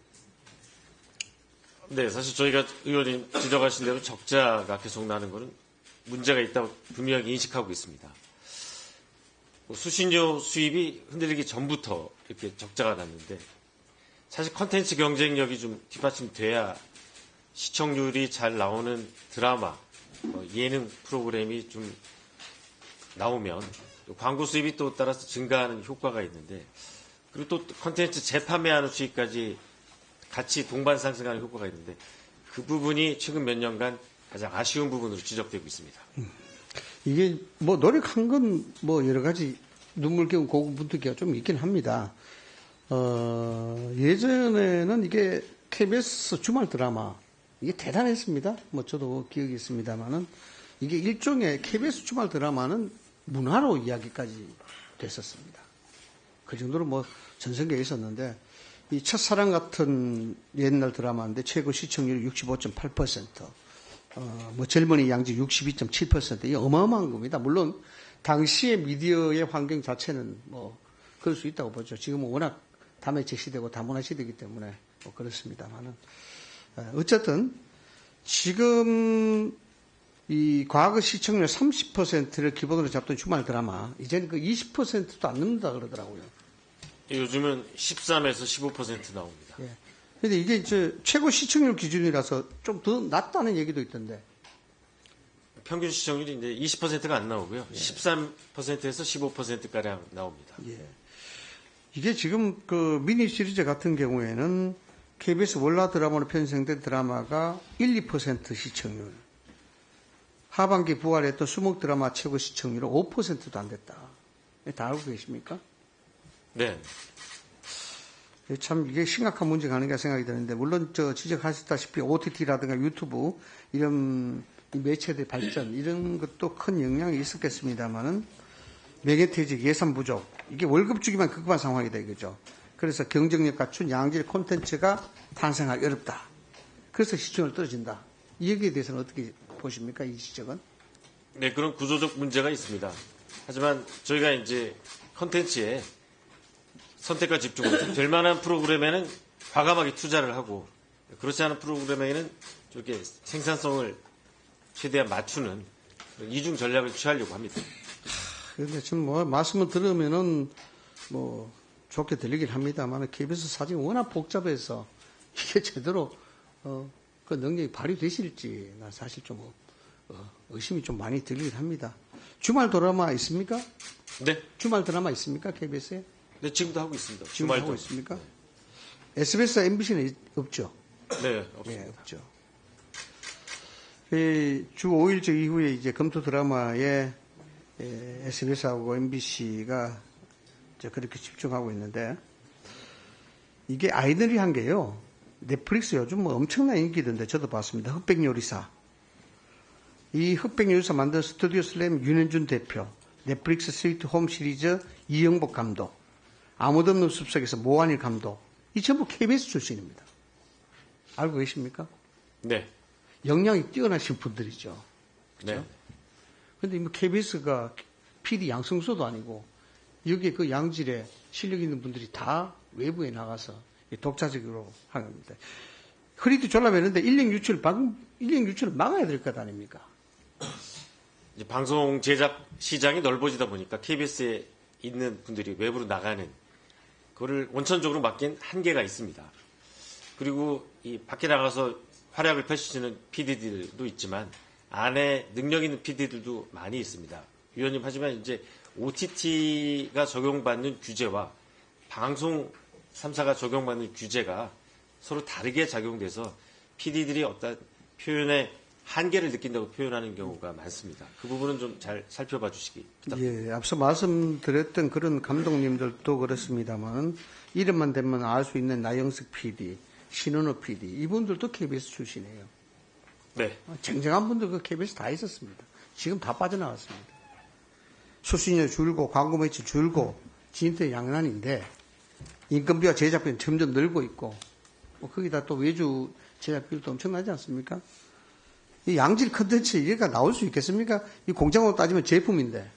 네, 사실 저희가 의원님 지적하신 대로 적자가 계속 나는 것은 문제가 있다고 분명히 인식하고 있습니다. 수신료 수입이 흔들리기 전부터 이렇게 적자가 났는데 사실 컨텐츠 경쟁력이 좀 뒷받침돼야 시청률이 잘 나오는 드라마, 예능 프로그램이 좀 나오면 광고 수입이 또 따라서 증가하는 효과가 있는데 그리고 또 컨텐츠 재판매하는 수익까지 같이 동반 상승하는 효과가 있는데 그 부분이 최근 몇 년간 가장 아쉬운 부분으로 지적되고 있습니다. 이게 뭐 노력한 건 뭐 여러 가지 눈물겨운 고군분투기가 좀 있긴 합니다. 예전에는 이게 KBS 주말 드라마 이게 대단했습니다. 뭐 저도 기억이 있습니다만은 이게 일종의 KBS 주말 드라마는 문화로 이야기까지 됐었습니다. 그 정도로 뭐 전성기에 있었는데 이 첫사랑 같은 옛날 드라마인데 최고 시청률이 65.8%, 뭐 젊은이 양지 62.7%, 이게 어마어마한 겁니다. 물론 당시의 미디어의 환경 자체는 뭐 그럴 수 있다고 보죠. 지금은 워낙 다매체 시대고 다문화 시대이기 때문에 뭐 그렇습니다만은 어쨌든 지금 이 과거 시청률 30%를 기본으로 잡던 주말 드라마 이제는 그 20%도 안 넘는다 그러더라고요. 요즘은 13에서 15% 나옵니다. 예. 근데 이게 이제 최고 시청률 기준이라서 좀 더 낮다는 얘기도 있던데. 평균 시청률이 이제 20%가 안 나오고요. 13%에서 15%가량 나옵니다. 예. 이게 지금 그 미니 시리즈 같은 경우에는 KBS 월화 드라마로 편성된 드라마가 1, 2% 시청률. 하반기 부활했던 수목 드라마 최고 시청률은 5%도 안 됐다. 다 알고 계십니까? 네. 참 이게 심각한 문제가 아닌가 생각이 드는데, 물론 지적하셨다시피 OTT라든가 유튜브 이런 매체의 발전 이런 것도 큰 영향이 있었겠습니다만은 매개퇴직, 예산 부족, 이게 월급 주기만 급급한 상황이다 이거죠. 그래서 경쟁력 갖춘 양질 콘텐츠가 탄생하기 어렵다. 그래서 시청률 떨어진다. 이 얘기에 대해서는 어떻게 보십니까? 이 지적은? 네, 그런 구조적 문제가 있습니다. 하지만 저희가 이제 컨텐츠에 선택과 집중을 될 만한 프로그램에는 과감하게 투자를 하고, 그렇지 않은 프로그램에는 이렇게 생산성을 최대한 맞추는 이중 전략을 취하려고 합니다. 그런데 지금 뭐 말씀을 들으면은 뭐 좋게 들리긴 합니다만 KBS 사정이 워낙 복잡해서 이게 제대로 그 능력이 발휘되실지 나 사실 좀 의심이 좀 많이 들리긴 합니다. 주말 드라마 있습니까? 네. 주말 드라마 있습니까? KBS에? 네, 지금도 하고 있습니다. 지금 주말도 하고 있습니까? SBS, MBC는 없죠? 네, 없습니다. 네, 없죠. 주 5일째 이후에 이제 검토 드라마에 SBS하고 MBC가 그렇게 집중하고 있는데, 이게 아이들이 한 게요. 넷플릭스 요즘 뭐 엄청난 인기던데 저도 봤습니다. 흑백요리사. 이 흑백요리사 만든 스튜디오 슬램 윤현준 대표, 넷플릭스 스위트 홈 시리즈 이영복 감독, 아무도 없는 숲속에서 모한일 감독, 이 전부 KBS 출신입니다. 알고 계십니까? 네. 역량이 뛰어나신 분들이죠. 네. 그런데 뭐 KBS가 PD 양성소도 아니고 여기에 그 양질의 실력 있는 분들이 다 외부에 나가서 독자적으로 하는 겁니다. 허리도 졸라매는데 인력 유출을 막아야 될 것 아닙니까? 이제 방송 제작 시장이 넓어지다 보니까 KBS에 있는 분들이 외부로 나가는 그거를 원천적으로 막긴 한계가 있습니다. 그리고 이 밖에 나가서 활약을 펼치는 PD들도 있지만 안에 능력 있는 PD들도 많이 있습니다. 위원님, 하지만 이제 OTT가 적용받는 규제와 방송 3사가 적용받는 규제가 서로 다르게 작용돼서 PD들이 어떤 표현의 한계를 느낀다고 표현하는 경우가 많습니다. 그 부분은 좀 잘 살펴봐 주시기 부탁드립니다. 예, 앞서 말씀드렸던 그런 감독님들도 그렇습니다만 이름만 대면 알 수 있는 나영석 PD, 신은호 PD 이분들도 KBS 출신이에요. 네. 쟁쟁한 분들 그 KBS 다 있었습니다. 지금 다 빠져나왔습니다. 수신료 줄고 광고 매출 줄고 진퇴 양난인데 인건비와 제작비는 점점 늘고 있고 뭐 거기다 또 외주 제작비도 엄청나지 않습니까? 이 양질 컨텐츠 얘가 나올 수 있겠습니까? 이 공장으로 따지면 제품인데.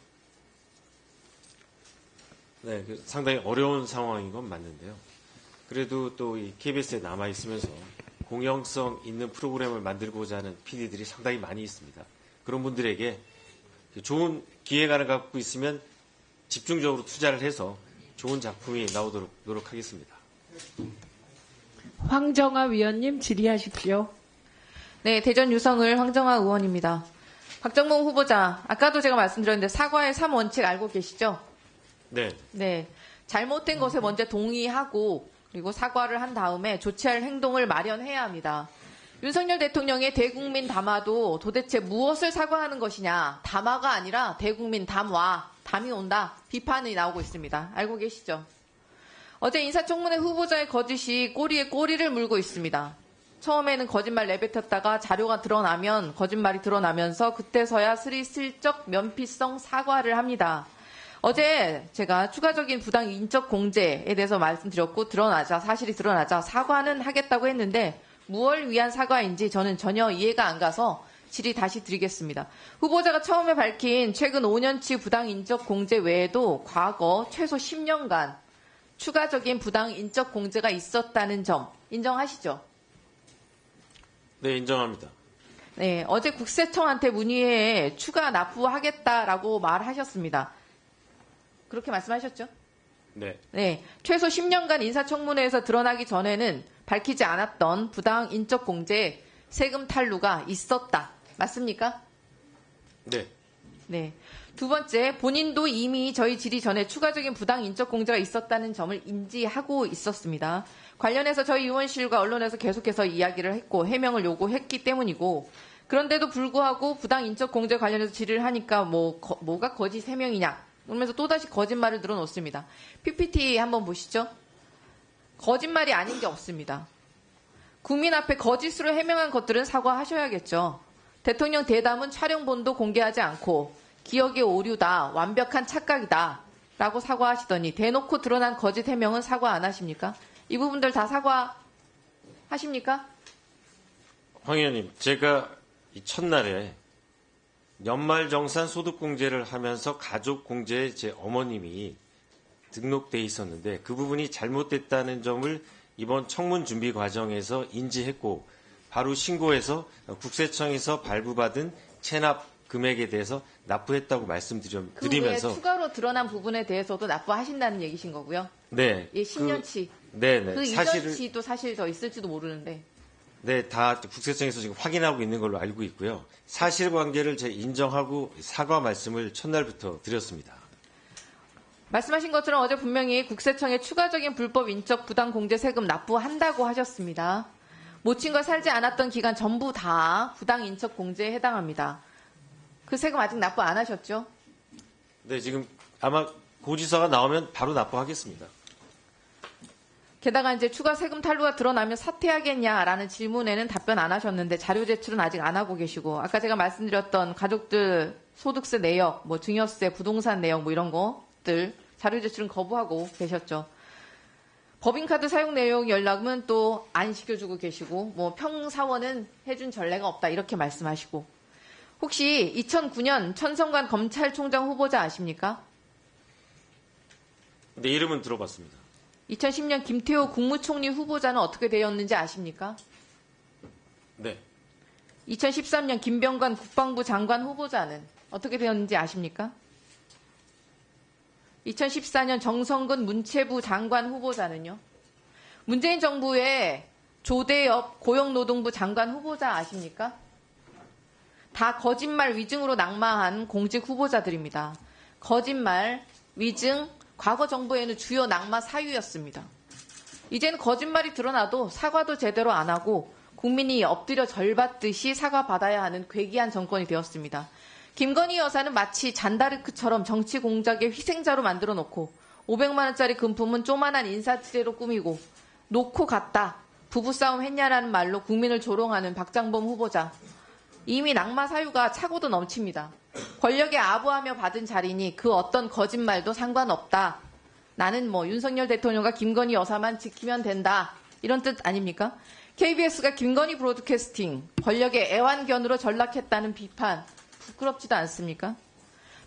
네, 상당히 어려운 상황인 건 맞는데요. 그래도 또 이 KBS에 남아 있으면서 공영성 있는 프로그램을 만들고자 하는 PD들이 상당히 많이 있습니다. 그런 분들에게 좋은 기회가 갖고 있으면 집중적으로 투자를 해서 좋은 작품이 나오도록 노력하겠습니다. 황정아 위원님 질의하십시오. 네, 대전 유성을 황정아 의원입니다. 박정봉 후보자, 아까도 제가 말씀드렸는데 사과의 3원칙 알고 계시죠? 네. 네. 잘못된 것에 먼저 동의하고 그리고 사과를 한 다음에 조치할 행동을 마련해야 합니다. 윤석열 대통령의 대국민 담화도 도대체 무엇을 사과하는 것이냐. 담화가 아니라 대국민 담화, 담이 온다. 비판이 나오고 있습니다. 알고 계시죠? 어제 인사청문회 후보자의 거짓이 꼬리에 꼬리를 물고 있습니다. 처음에는 거짓말 내뱉었다가 자료가 드러나면 거짓말이 드러나면서 그때서야 슬쩍 면피성 사과를 합니다. 어제 제가 추가적인 부당 인적 공제에 대해서 말씀드렸고 사실이 드러나자 사과는 하겠다고 했는데 무엇을 위한 사과인지 저는 전혀 이해가 안 가서 질의 다시 드리겠습니다. 후보자가 처음에 밝힌 최근 5년치 부당 인적 공제 외에도 과거 최소 10년간 추가적인 부당 인적 공제가 있었다는 점 인정하시죠? 네, 인정합니다. 네, 어제 국세청한테 문의해 추가 납부하겠다라고 말하셨습니다. 그렇게 말씀하셨죠? 네. 네, 최소 10년간 인사청문회에서 드러나기 전에는 밝히지 않았던 부당 인적 공제 세금 탈루가 있었다. 맞습니까? 네. 네. 두 번째, 본인도 이미 저희 질의 전에 추가적인 부당 인적 공제가 있었다는 점을 인지하고 있었습니다. 관련해서 저희 의원실과 언론에서 계속해서 이야기를 했고 해명을 요구했기 때문이고, 그런데도 불구하고 부당 인적 공제 관련해서 질의를 하니까 뭐가 거짓 해명이냐 그러면서 또다시 거짓말을 늘어놓습니다. PPT 한번 보시죠. 거짓말이 아닌 게 없습니다. 국민 앞에 거짓으로 해명한 것들은 사과하셔야겠죠. 대통령 대담은 촬영본도 공개하지 않고 기억의 오류다, 완벽한 착각이다 라고 사과하시더니 대놓고 드러난 거짓 해명은 사과 안 하십니까? 이 부분들 다 사과하십니까? 황 의원님, 제가 이 첫날에 연말정산 소득공제를 하면서 가족공제에 제 어머님이 등록돼 있었는데 그 부분이 잘못됐다는 점을 이번 청문 준비 과정에서 인지했고 바로 신고해서 국세청에서 발부받은 체납 금액에 대해서 납부했다고 말씀드리면서 그 외에 추가로 드러난 부분에 대해서도 납부하신다는 얘기신 거고요. 네. 예, 10년치. 네네. 그 이전치도 사실 더 있을지도 모르는데. 네, 다 국세청에서 지금 확인하고 있는 걸로 알고 있고요. 사실관계를 제가 인정하고 사과 말씀을 첫날부터 드렸습니다. 말씀하신 것처럼 어제 분명히 국세청에 추가적인 불법 인적 부당 공제 세금 납부한다고 하셨습니다. 모친과 살지 않았던 기간 전부 다 부당 인적 공제에 해당합니다. 그 세금 아직 납부 안 하셨죠? 네, 지금 아마 고지서가 나오면 바로 납부하겠습니다. 게다가 이제 추가 세금 탈루가 드러나면 사퇴하겠냐라는 질문에는 답변 안 하셨는데 자료 제출은 아직 안 하고 계시고, 아까 제가 말씀드렸던 가족들 소득세 내역, 증여세, 부동산 내역 이런 것들 자료 제출은 거부하고 계셨죠. 법인카드 사용 내역 연락은 또 안 시켜주고 계시고, 평사원은 해준 전례가 없다 이렇게 말씀하시고, 혹시 2009년 천성관 검찰총장 후보자 아십니까? 네, 이름은 들어봤습니다. 2010년 김태호 국무총리 후보자는 어떻게 되었는지 아십니까? 네. 2013년 김병관 국방부 장관 후보자는 어떻게 되었는지 아십니까? 2014년 정성근 문체부 장관 후보자는요? 문재인 정부의 조대엽 고용노동부 장관 후보자 아십니까? 다 거짓말 위증으로 낙마한 공직 후보자들입니다. 거짓말, 위증, 과거 정부에는 주요 낙마 사유였습니다. 이제는 거짓말이 드러나도 사과도 제대로 안 하고 국민이 엎드려 절받듯이 사과받아야 하는 괴기한 정권이 되었습니다. 김건희 여사는 마치 잔다르크처럼 정치 공작의 희생자로 만들어 놓고 500만 원짜리 금품은 조만한 인사치레로 꾸미고 놓고 갔다, 부부싸움 했냐라는 말로 국민을 조롱하는 박장범 후보자. 이미 낙마 사유가 차고도 넘칩니다. 권력에 아부하며 받은 자리니 그 어떤 거짓말도 상관없다. 나는 윤석열 대통령과 김건희 여사만 지키면 된다. 이런 뜻 아닙니까? KBS가 김건희 브로드캐스팅, 권력의 애완견으로 전락했다는 비판 부끄럽지도 않습니까?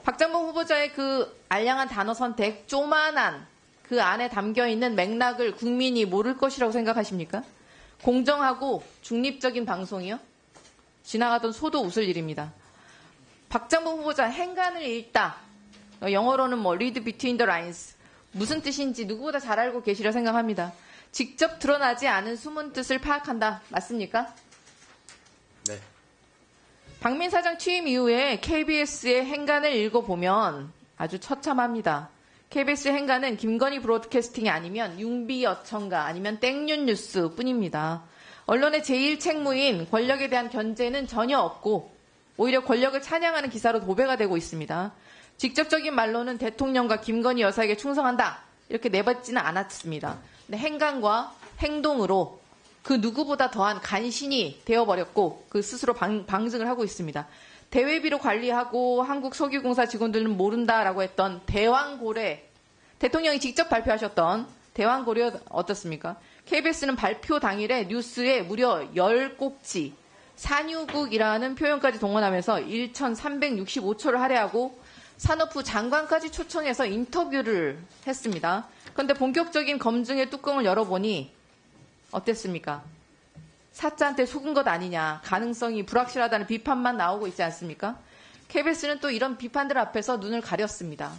박장범 후보자의 그 알량한 단어 선택, 쪼만한 그 안에 담겨있는 맥락을 국민이 모를 것이라고 생각하십니까? 공정하고 중립적인 방송이요? 지나가던 소도 웃을 일입니다. 박장범 후보자 행간을 읽다. 영어로는 read between the lines. 무슨 뜻인지 누구보다 잘 알고 계시려 생각합니다. 직접 드러나지 않은 숨은 뜻을 파악한다. 맞습니까? 네. 박민 사장 취임 이후에 KBS의 행간을 읽어보면 아주 처참합니다. KBS 행간은 김건희 브로드캐스팅이 아니면 융비여청가 아니면 땡윤 뉴스 뿐입니다. 언론의 제1책무인 권력에 대한 견제는 전혀 없고 오히려 권력을 찬양하는 기사로 도배가 되고 있습니다. 직접적인 말로는 대통령과 김건희 여사에게 충성한다 이렇게 내뱉지는 않았습니다. 근데 행간과 행동으로 그 누구보다 더한 간신이 되어버렸고 그 스스로 방증을 하고 있습니다. 대외비로 관리하고 한국석유공사 직원들은 모른다라고 했던 대왕고래, 대통령이 직접 발표하셨던 대왕고래 어떻습니까? KBS는 발표 당일에 뉴스에 무려 10꼭지, 산유국이라는 표현까지 동원하면서 1,365초를 할애하고 산업부 장관까지 초청해서 인터뷰를 했습니다. 그런데 본격적인 검증의 뚜껑을 열어보니 어땠습니까? 사자한테 속은 것 아니냐, 가능성이 불확실하다는 비판만 나오고 있지 않습니까? KBS는 또 이런 비판들 앞에서 눈을 가렸습니다.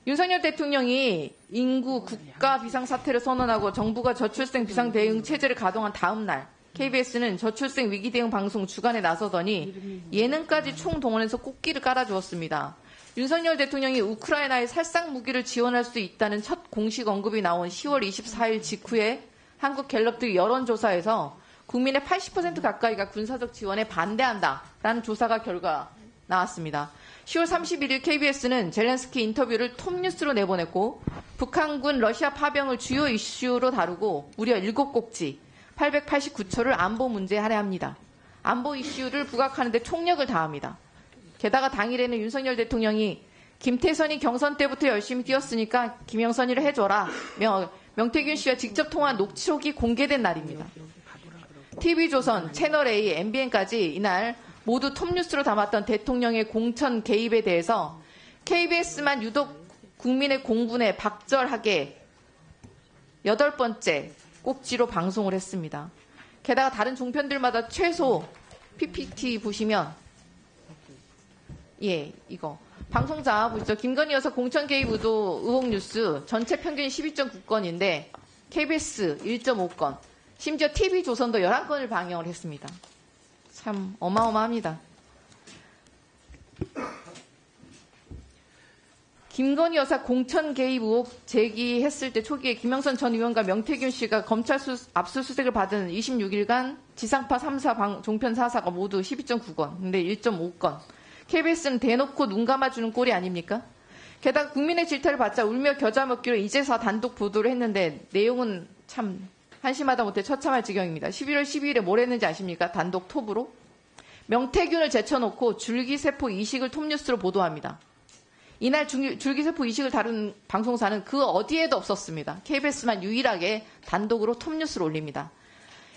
윤석열 대통령이 인구 국가 비상사태를 선언하고 정부가 저출생 비상대응 체제를 가동한 다음 날 KBS는 저출생 위기대응 방송 주간에 나서더니 예능까지 총동원해서 꽃길을 깔아주었습니다. 윤석열 대통령이 우크라이나에 살상 무기를 지원할 수 있다는 첫 공식 언급이 나온 10월 24일 직후에 한국 갤럽등 여론조사에서 국민의 80% 가까이가 군사적 지원에 반대한다라는 조사가 결과 나왔습니다. 10월 31일 KBS는 젤렌스키 인터뷰를 톱뉴스로 내보냈고 북한군 러시아 파병을 주요 이슈로 다루고 무려 7곡지 889초를 안보 문제에 할애합니다. 안보 이슈를 부각하는 데 총력을 다합니다. 게다가 당일에는 윤석열 대통령이 김태선이 경선 때부터 열심히 뛰었으니까 김영선이를 해줘라. 명태균 씨와 직접 통화한 녹취록이 공개된 날입니다. TV조선, 채널A, MBN까지 이날 모두 톱뉴스로 담았던 대통령의 공천 개입에 대해서 KBS만 유독 국민의 공분에 박절하게 8번째 꼭지로 방송을 했습니다. 게다가 다른 종편들마다 최소 PPT 보시면 이거 방송자 보시죠. 김건희 여사 공천 개입 의혹 뉴스 전체 평균이 12.9건인데 KBS 1.5건, 심지어 TV조선도 11건을 방영을 했습니다. 참 어마어마합니다. 김건희 여사 공천 개입 의혹 제기했을 때 초기에 김영선 전 의원과 명태균 씨가 검찰 압수수색을 받은 26일간 지상파 3사 종편 4사가 모두 12.9건, 근데 1.5건. KBS는 대놓고 눈 감아주는 꼴이 아닙니까? 게다가 국민의 질타를 받자 울며 겨자 먹기로 이제서 단독 보도를 했는데 내용은 참 한심하다 못해 처참할 지경입니다. 11월 12일에 뭘 했는지 아십니까? 단독 톱으로. 명태균을 제쳐놓고 줄기세포 이식을 톱뉴스로 보도합니다. 이날 줄기세포 이식을 다룬 방송사는 그 어디에도 없었습니다. KBS만 유일하게 단독으로 톱뉴스를 올립니다.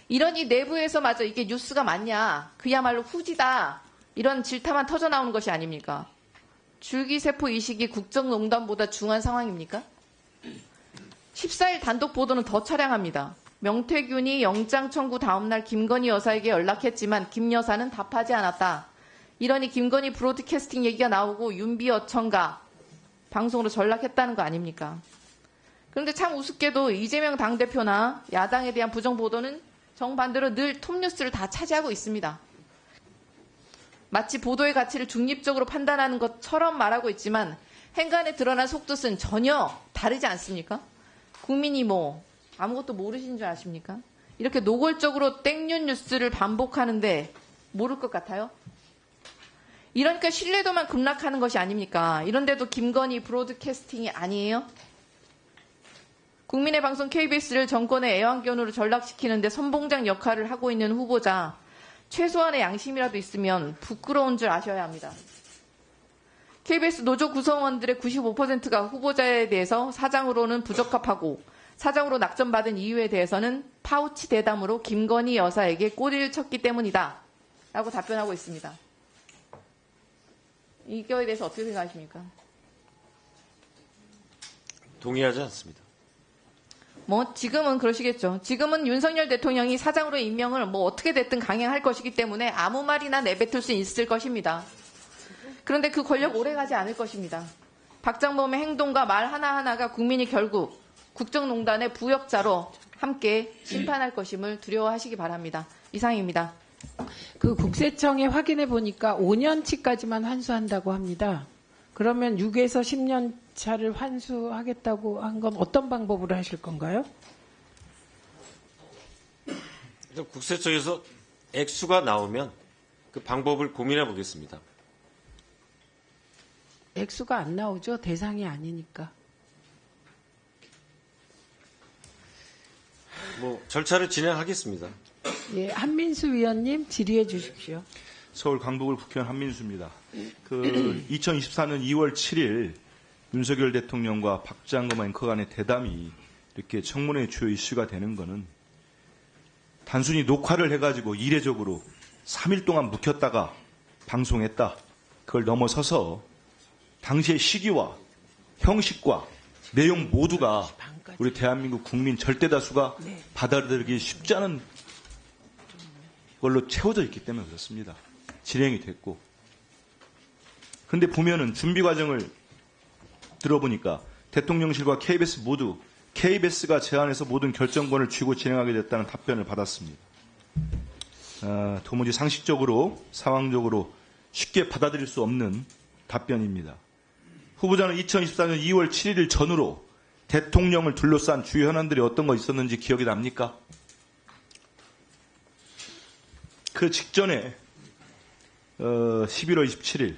이러니 내부에서마저 이게 뉴스가 맞냐, 그야말로 후지다, 이런 질타만 터져나오는 것이 아닙니까? 줄기세포 이식이 국정농단보다 중요한 상황입니까? 14일 단독 보도는 더 처량합니다. 명태균이 영장 청구 다음날 김건희 여사에게 연락했지만 김 여사는 답하지 않았다. 이러니 김건희 브로드캐스팅 얘기가 나오고 윤비어청가 방송으로 전락했다는 거 아닙니까? 그런데 참 우습게도 이재명 당대표나 야당에 대한 부정보도는 정반대로 늘 톱뉴스를 다 차지하고 있습니다. 마치 보도의 가치를 중립적으로 판단하는 것처럼 말하고 있지만 행간에 드러난 속뜻은 전혀 다르지 않습니까? 국민이 아무것도 모르신 줄 아십니까? 이렇게 노골적으로 땡뉴 뉴스를 반복하는데 모를 것 같아요? 이러니까 신뢰도만 급락하는 것이 아닙니까? 이런데도 김건희 브로드캐스팅이 아니에요? 국민의 방송 KBS를 정권의 애완견으로 전락시키는데 선봉장 역할을 하고 있는 후보자, 최소한의 양심이라도 있으면 부끄러운 줄 아셔야 합니다. KBS 노조 구성원들의 95%가 후보자에 대해서 사장으로는 부적합하고 사장으로 낙점받은 이유에 대해서는 파우치 대담으로 김건희 여사에게 꼬리를 쳤기 때문이다 라고 답변하고 있습니다. 이거에 대해서 어떻게 생각하십니까? 동의하지 않습니다. 지금은 그러시겠죠. 지금은 윤석열 대통령이 사장으로 임명을 어떻게 됐든 강행할 것이기 때문에 아무 말이나 내뱉을 수 있을 것입니다. 그런데 그 권력 오래가지 않을 것입니다. 박장범의 행동과 말 하나하나가 국민이 결국 국정농단의 부역자로 함께 심판할 것임을 두려워하시기 바랍니다. 이상입니다. 그 국세청에 확인해 보니까 5년치까지만 환수한다고 합니다. 그러면 6에서 10년 차를 환수하겠다고 한 건 어떤 방법으로 하실 건가요? 일단 국세청에서 액수가 나오면 그 방법을 고민해 보겠습니다. 액수가 안 나오죠. 대상이 아니니까. 절차를 진행하겠습니다. 예, 한민수 위원님 질의해 주십시오. 서울 강북을 국회의원 한민수입니다. 2024년 2월 7일 윤석열 대통령과 박장검 앵커 간의 대담이 이렇게 청문회 주요 이슈가 되는 것은 단순히 녹화를 해가지고 이례적으로 3일 동안 묵혔다가 방송했다. 그걸 넘어서서 당시의 시기와 형식과 내용 모두가 우리 대한민국 국민 절대다수가 받아들이기 쉽지 않은 걸로 채워져 있기 때문에 그렇습니다. 진행이 됐고. 근데 보면은 준비 과정을 들어보니까 대통령실과 KBS 모두 KBS가 제안해서 모든 결정권을 쥐고 진행하게 됐다는 답변을 받았습니다. 도무지 상식적으로 상황적으로 쉽게 받아들일 수 없는 답변입니다. 후보자는 2024년 2월 7일 전후로 대통령을 둘러싼 주요 현안들이 어떤 거 있었는지 기억이 납니까? 그 직전에 11월 27일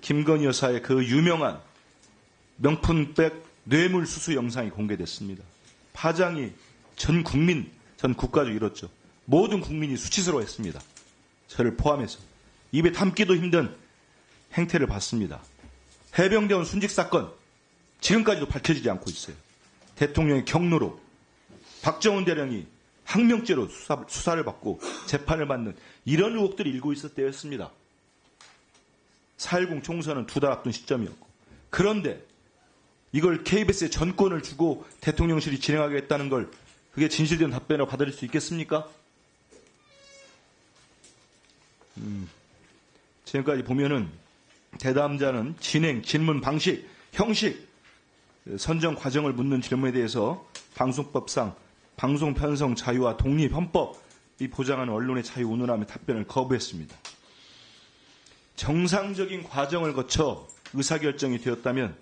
김건희 여사의 그 유명한 명품백 뇌물수수 영상이 공개됐습니다. 파장이 전 국민, 전 국가적 이뤘죠. 모든 국민이 수치스러워했습니다. 저를 포함해서. 입에 담기도 힘든 행태를 봤습니다. 해병대원 순직 사건 지금까지도 밝혀지지 않고 있어요. 대통령의 경로로 박정훈 대령이 항명죄로 수사를 받고 재판을 받는 이런 의혹들이 일고 있을 때였습니다. 4.10 총선은 2달 앞둔 시점이었고, 그런데 이걸 KBS에 전권을 주고 대통령실이 진행하게 했다는 걸 그게 진실된 답변이라고 받아들일 수 있겠습니까? 지금까지 보면은 대담자는 진행, 질문 방식, 형식, 선정 과정을 묻는 질문에 대해서 방송법상 방송 편성 자유와 독립 헌법이 보장하는 언론의 자유 운운하며 답변을 거부했습니다. 정상적인 과정을 거쳐 의사결정이 되었다면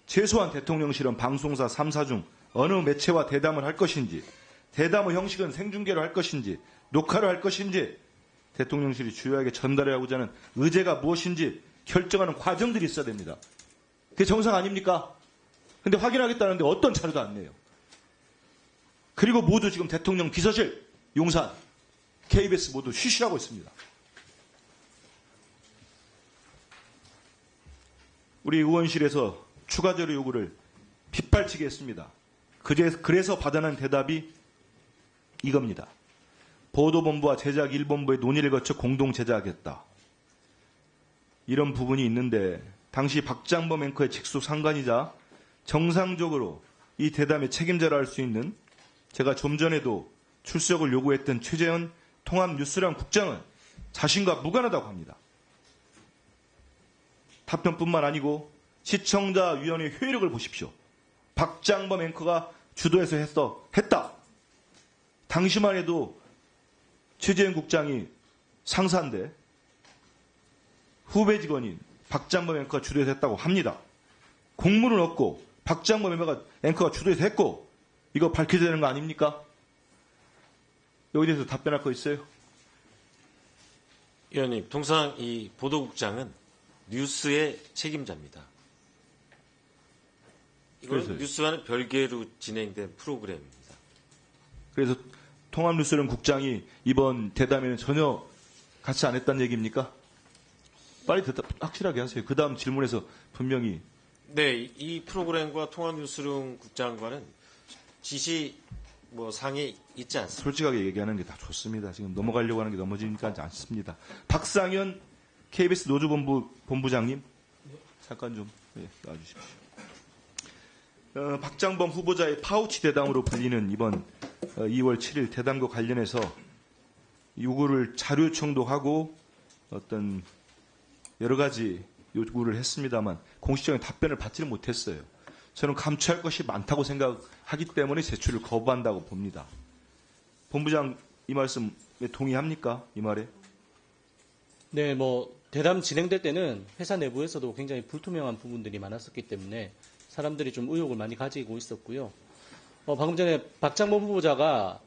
최소한 대통령실은 방송사 3사 중 어느 매체와 대담을 할 것인지, 대담의 형식은 생중계로 할 것인지, 녹화를 할 것인지, 대통령실이 주요하게 전달하고자 하는 의제가 무엇인지 결정하는 과정들이 있어야 됩니다. 그게 정상 아닙니까? 근데 확인하겠다는데 어떤 자료도 안 내요. 그리고 모두 지금 대통령 비서실, 용산, KBS 모두 쉬쉬하고 있습니다. 우리 의원실에서 추가 자료 요구를 빗발치게 했습니다. 그래서 받아낸 대답이 이겁니다. 보도본부와 제작 1본부의 논의를 거쳐 공동 제작하겠다. 이런 부분이 있는데 당시 박장범 앵커의 직속 상관이자 정상적으로 이 대담의 책임자라 할 수 있는, 제가 좀 전에도 출석을 요구했던 최재현 통합뉴스랑 국장은 자신과 무관하다고 합니다. 답변뿐만 아니고 시청자위원회 효력을 보십시오. 박장범 앵커가 주도해서 했다. 당시만 해도 최재현 국장이 상사인데 후배 직원인 박장범 앵커가 주도해서 했다고 합니다. 공문은 없고 박장범 앵커가 주도해서 했고 이거 밝혀져야 되는 거 아닙니까? 여기에 대해서 답변할 거 있어요? 의원님, 통상 이 보도국장은 뉴스의 책임자입니다. 이건 뉴스와는 별개로 진행된 프로그램입니다. 그래서 통합뉴스는 국장이 이번 대담에는 전혀 같이 안 했다는 얘기입니까? 빨리 확실하게 하세요. 그 다음 질문에서 분명히. 네, 이 프로그램과 통합뉴스룸 국장과는 지시 상에 있지 않습니다. 솔직하게 얘기하는 게 다 좋습니다. 지금 넘어가려고 하는 게 넘어지니까 않습니다. 박상현 KBS 노조본부 본부장님, 잠깐 좀 나와주십시오. 박장범 후보자의 파우치 대담으로 불리는 이번 2월 7일 대담과 관련해서 요구를 자료 요청도 하고 어떤 여러 가지 요구를 했습니다만 공식적인 답변을 받지는 못했어요. 저는 감추할 것이 많다고 생각하기 때문에 제출을 거부한다고 봅니다. 본부장 이 말씀에 동의합니까? 이 말에? 네, 대담 진행될 때는 회사 내부에서도 굉장히 불투명한 부분들이 많았었기 때문에 사람들이 좀 의혹을 많이 가지고 있었고요. 방금 전에 박장범 후보자가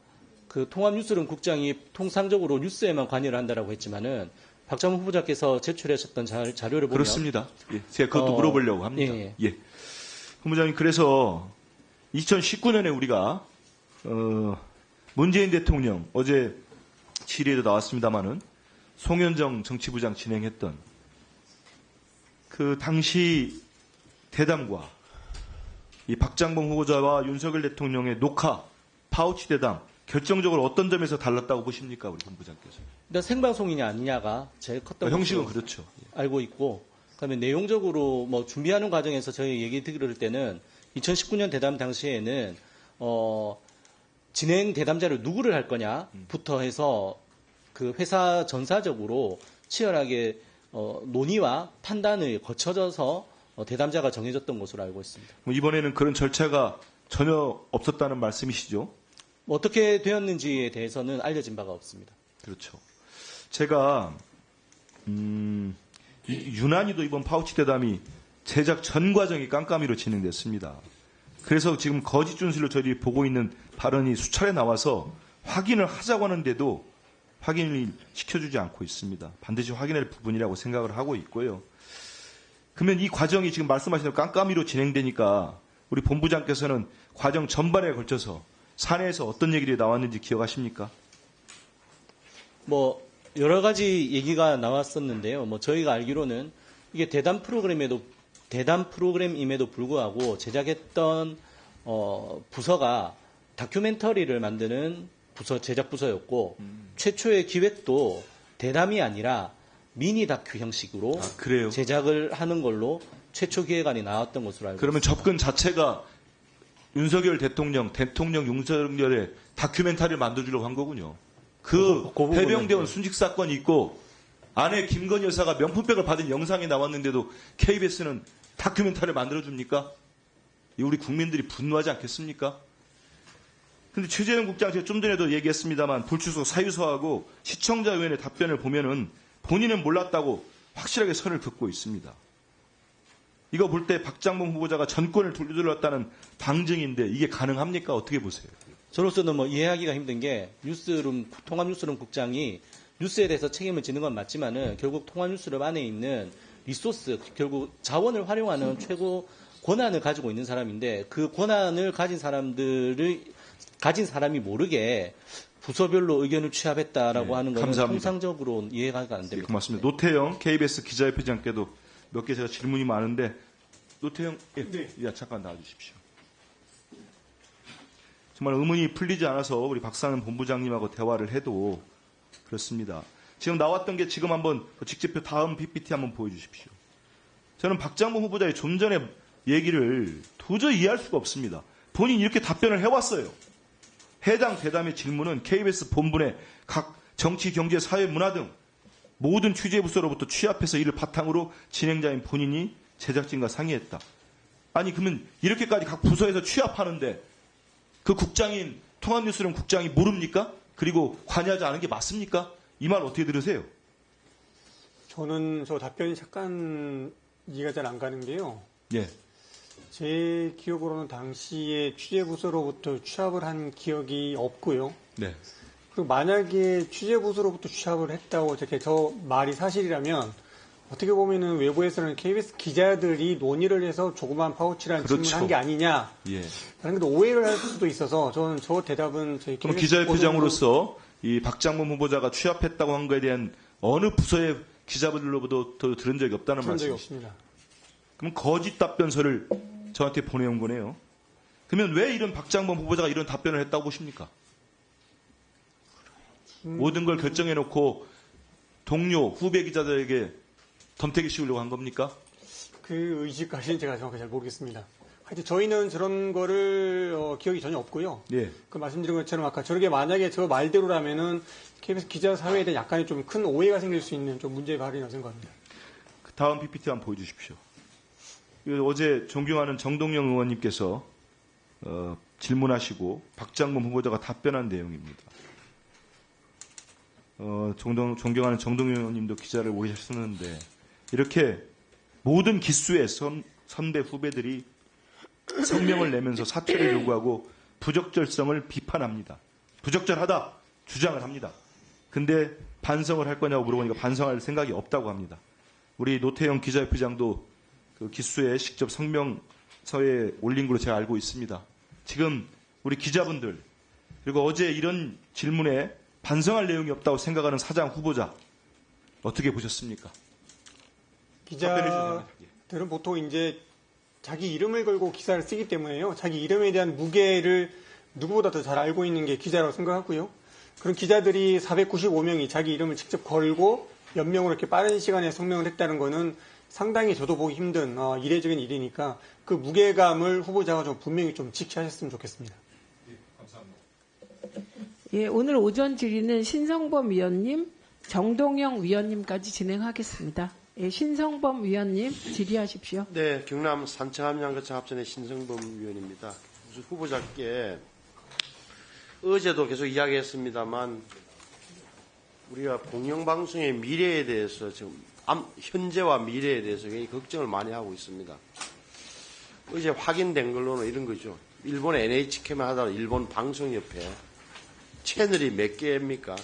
그 통합뉴스룸 국장이 통상적으로 뉴스에만 관여를 한다라고 했지만은 박장범 후보자께서 제출하셨던 자료를 보면 그렇습니다. 예, 제가 그것도 물어보려고 합니다. 예. 본부장님, 그래서 2019년에 우리가 문재인 대통령 어제 질의에도 나왔습니다마는 송현정 정치부장 진행했던 그 당시 대담과 이 박장범 후보자와 윤석열 대통령의 녹화 파우치 대담 결정적으로 어떤 점에서 달랐다고 보십니까, 우리 본부장께서? 일단 생방송이냐 아니냐가 제일 컸다고 형식은 그렇죠. 알고 있고, 그다음에 내용적으로 준비하는 과정에서 저희 얘기 들을 때는 2019년 대담 당시에는 진행 대담자를 누구를 할 거냐부터 해서 그 회사 전사적으로 치열하게 논의와 판단을 거쳐져서 대담자가 정해졌던 것으로 알고 있습니다. 이번에는 그런 절차가 전혀 없었다는 말씀이시죠? 어떻게 되었는지에 대해서는 알려진 바가 없습니다. 그렇죠. 제가 유난히도 이번 파우치 대담이 제작 전 과정이 깜깜이로 진행됐습니다. 그래서 지금 거짓 준술로 저희들이 보고 있는 발언이 수차례 나와서 확인을 하자고 하는데도 확인을 시켜주지 않고 있습니다. 반드시 확인할 부분이라고 생각을 하고 있고요. 그러면 이 과정이 지금 말씀하신 대로 깜깜이로 진행되니까 우리 본부장께서는 과정 전반에 걸쳐서 사내에서 어떤 얘기들이 나왔는지 기억하십니까? 뭐 여러 가지 얘기가 나왔었는데요. 뭐 저희가 알기로는 이게 대담 프로그램임에도 불구하고 제작했던 부서가 다큐멘터리를 만드는 제작 부서였고 최초의 기획도 대담이 아니라 미니 다큐 형식으로 제작을 하는 걸로 최초 기획안이 나왔던 것으로 알고 그러면 있습니다. 접근 자체가 윤석열 대통령 윤석열의 다큐멘터리를 만들어주려고 한 거군요. 그 해병대원 순직 사건이 있고 아내 김건희 여사가 명품백을 받은 영상이 나왔는데도 KBS는 다큐멘터리를 만들어줍니까? 우리 국민들이 분노하지 않겠습니까? 근데 최재형 국장 제가 좀 전에도 얘기했습니다만 불출석 사유서하고 시청자 의원의 답변을 보면은 본인은 몰랐다고 확실하게 선을 긋고 있습니다. 이거 볼 때 박장범 후보자가 전권을 돌려줬다는 방증인데 이게 가능합니까? 어떻게 보세요? 저로서는 뭐 이해하기가 힘든 게 통합뉴스룸 국장이 뉴스에 대해서 책임을 지는 건 맞지만은 결국 통합뉴스룸 안에 있는 리소스, 결국 자원을 활용하는 최고 권한을 가지고 있는 사람인데 그 권한을 가진 사람이 모르게 부서별로 의견을 취합했다라고 하는 것은 통상적으로 이해가 안 됩니다. 네, 고맙습니다. 노태영 KBS 기자협회장께도 몇 개 제가 질문이 많은데 노태영 잠깐 나와주십시오. 정말 의문이 풀리지 않아서 우리 박상은 본부장님하고 대화를 해도 그렇습니다. 지금 나왔던 게 지금 한번 직제표 다음 PPT 한번 보여주십시오. 저는 박장범 후보자의 좀 전에 얘기를 도저히 이해할 수가 없습니다. 본인이 이렇게 답변을 해왔어요. 해당 대담의 질문은 KBS 본부내 각 정치, 경제, 사회, 문화 등 모든 취재부서로부터 취합해서 이를 바탕으로 진행자인 본인이 제작진과 상의했다. 아니 그러면 이렇게까지 각 부서에서 취합하는데 그 국장인 통합뉴스룸 국장이 모릅니까? 그리고 관여하지 않은 게 맞습니까? 이 말 어떻게 들으세요? 저는 저 답변이 잠깐 이해가 잘 안 가는 게요. 예. 제 기억으로는 당시에 취재부서로부터 취합을 한 기억이 없고요. 네. 그리고 만약에 취재부서로부터 취합을 했다고 저 말이 사실이라면 어떻게 보면은 외부에서는 KBS 기자들이 논의를 해서 조그만 파우치라는 질문을 한 게 아니냐. 예. 라는 것도 오해를 할 수도 있어서 저는 저 대답은 저희 그럼 KBS 기자협회장으로서 이 박장범 후보자가 취합했다고 한 거에 대한 어느 부서의 기자분들로부터 들은 적이 없다는 들은 적이 말씀이시죠? 없습니다. 그럼 거짓 답변서를 저한테 보내온 거네요. 그러면 왜 이런 박장범 후보자가 이런 답변을 했다고 보십니까? 모든 걸 결정해놓고 동료, 후배 기자들에게 덤태기 씌우려고 한 겁니까? 그 의지까지는 제가 정확히 잘 모르겠습니다. 하여튼 저희는 저런 거를 기억이 전혀 없고요. 예. 그 말씀드린 것처럼 아까 저렇게 만약에 저 말대로라면은 KBS 기자 사회에 대한 약간의 좀 큰 오해가 생길 수 있는 좀 문제의 발언이라고 생각합니다. 그 다음 PPT 한번 보여주십시오. 어제 존경하는 정동영 의원님께서 질문하시고 박장범 후보자가 답변한 내용입니다. 존경하는 정동영 의원님도 기자를 오래 하셨는데 이렇게 모든 기수의 선배 후배들이 성명을 내면서 사퇴를 요구하고 부적절성을 비판합니다. 부적절하다 주장을 합니다. 근데 반성을 할 거냐고 물어보니까 반성할 생각이 없다고 합니다. 우리 노태영 기자협회장도 그 기수에 직접 성명서에 올린 걸로 제가 알고 있습니다. 지금 우리 기자분들 그리고 어제 이런 질문에 반성할 내용이 없다고 생각하는 사장 후보자 어떻게 보셨습니까? 기자들은 보통 이제 자기 이름을 걸고 기사를 쓰기 때문에요. 자기 이름에 대한 무게를 누구보다 더 잘 알고 있는 게 기자라고 생각하고요. 그런 기자들이 495명이 자기 이름을 직접 걸고 연명으로 이렇게 빠른 시간에 성명을 했다는 거는 상당히 저도 보기 힘든 이례적인 일이니까 그 무게감을 후보자가 좀 분명히 좀 지켜하셨으면 좋겠습니다. 네, 감사합니다. 예, 오늘 오전 질의는 신성범 위원님, 정동영 위원님까지 진행하겠습니다. 예, 신성범 위원님 질의하십시오. 네, 경남 산청함양거창 합천의 신성범 위원입니다. 후보자께 어제도 계속 이야기했습니다만 우리가 공영방송의 미래에 대해서 지금 현재와 미래에 대해서 굉장히 걱정을 많이 하고 있습니다. 이제 확인된 걸로는 이런 거죠. 일본 NHK만 하다가 일본 방송협회 채널이 몇 개입니까?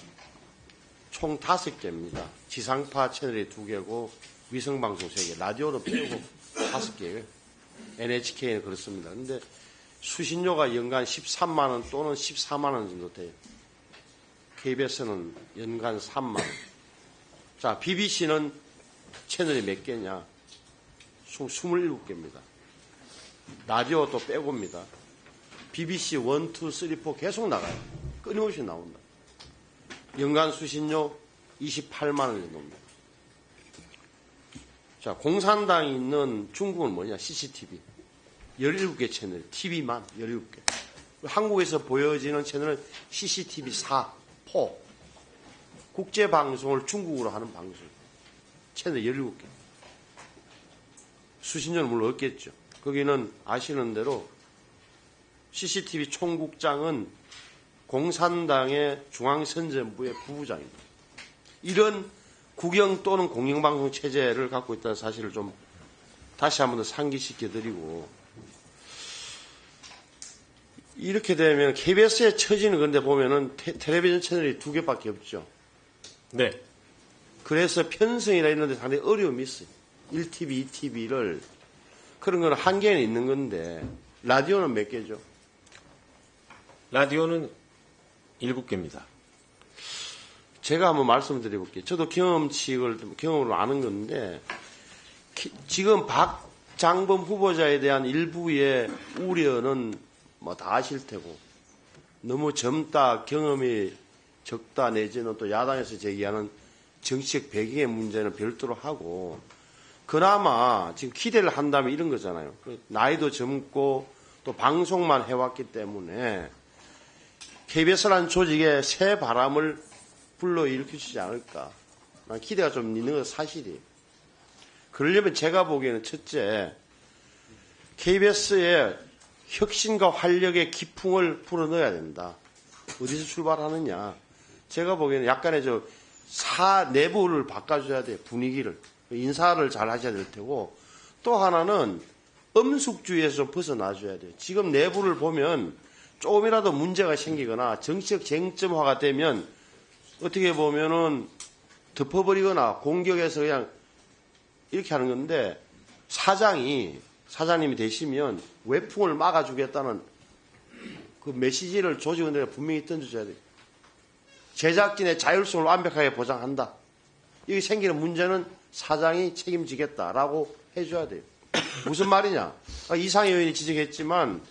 총 5개입니다. 지상파 채널이 2개고 위성방송 3개, 라디오도 빼고 5개예요. NHK는 그렇습니다. 근데 수신료가 연간 13만 원 또는 14만 원 정도 돼요. KBS는 연간 3만 원. 자, BBC는 채널이 몇 개냐? 27개입니다. 라디오 또 빼고입니다. BBC 1, 2, 3, 4 계속 나가요. 끊임없이 나온다. 연간 수신료 28만 원 정도입니다. 자, 공산당이 있는 중국은 뭐냐? CCTV. 17개 채널, TV만 17개. 한국에서 보여지는 채널은 CCTV 4, 4. 국제방송을 중국으로 하는 방송. 채널 17개. 수신료는 물론 없겠죠. 거기는 아시는 대로 CCTV 총국장은 공산당의 중앙선전부의 부부장입니다. 이런 국영 또는 공영방송 체제를 갖고 있다는 사실을 좀 다시 한번 더 상기시켜드리고, 이렇게 되면 KBS의 처지는 그런데 보면은 텔레비전 채널이 2개밖에 없죠. 네. 그래서 편성이라 있는데 상당히 어려움이 있어요. 1TV, 2TV를. 그런 건 한계는 있는 건데, 라디오는 몇 개죠? 라디오는 7개입니다. 제가 한번 말씀드려볼게요. 저도 경험으로 아는 건데, 지금 박장범 후보자에 대한 일부의 우려는 뭐 다 아실 테고, 너무 젊다, 경험이 적다, 내지는 또 야당에서 제기하는 정치적 배경의 문제는 별도로 하고, 그나마 지금 기대를 한다면 이런 거잖아요. 나이도 젊고 또 방송만 해왔기 때문에 KBS라는 조직에 새 바람을 불러일으키지 않을까. 난 기대가 좀 있는 건 사실이에요. 그러려면 제가 보기에는 첫째, KBS의 혁신과 활력의 기풍을 불어넣어야 된다. 어디서 출발하느냐. 제가 보기에는 약간의 내부를 바꿔줘야 돼요. 분위기를. 인사를 잘 하셔야 될 테고, 또 하나는 엄숙주의에서 좀 벗어나줘야 돼요. 지금 내부를 보면 조금이라도 문제가 생기거나 정치적 쟁점화가 되면 어떻게 보면은 덮어버리거나 공격해서 그냥 이렇게 하는 건데, 사장님이 되시면 외풍을 막아주겠다는 그 메시지를 조직원들에게 분명히 던져줘야 돼요. 제작진의 자율성을 완벽하게 보장한다. 여기 생기는 문제는 사장이 책임지겠다라고 해줘야 돼요. 무슨 말이냐? 이상희 의원이 지적했지만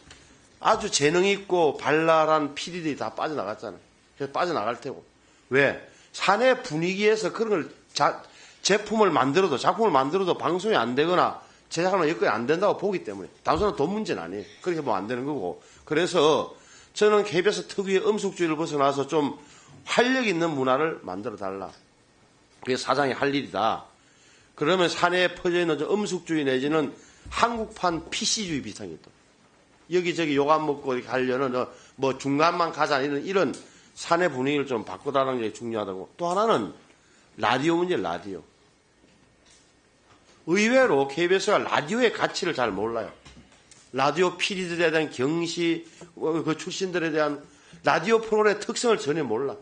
아주 재능 있고 발랄한 PD들이 다 빠져나갔잖아요. 그래서 빠져나갈 테고. 왜? 사내 분위기에서 그런 걸 작품을 만들어도 방송이 안 되거나 제작하는 여건이 안 된다고 보기 때문에, 단순한 돈 문제는 아니에요. 그렇게 보면 안 되는 거고. 그래서 저는 KBS 특유의 엄숙주의를 벗어나서 좀 활력 있는 문화를 만들어 달라. 그게 사장이 할 일이다. 그러면 사내에 퍼져 있는 엄숙주의 내지는 한국판 PC주의 비슷한 게 있다. 여기저기 욕 안 먹고 이렇게 하려는 뭐 중간만 가자 이런 사내 분위기를 좀 바꿔달라는 게 중요하다고. 또 하나는 라디오 문제, 라디오. 의외로 KBS가 라디오의 가치를 잘 몰라요. 라디오 PD들에 대한 경시, 그 출신들에 대한 라디오 프로그램의 특성을 전혀 몰라.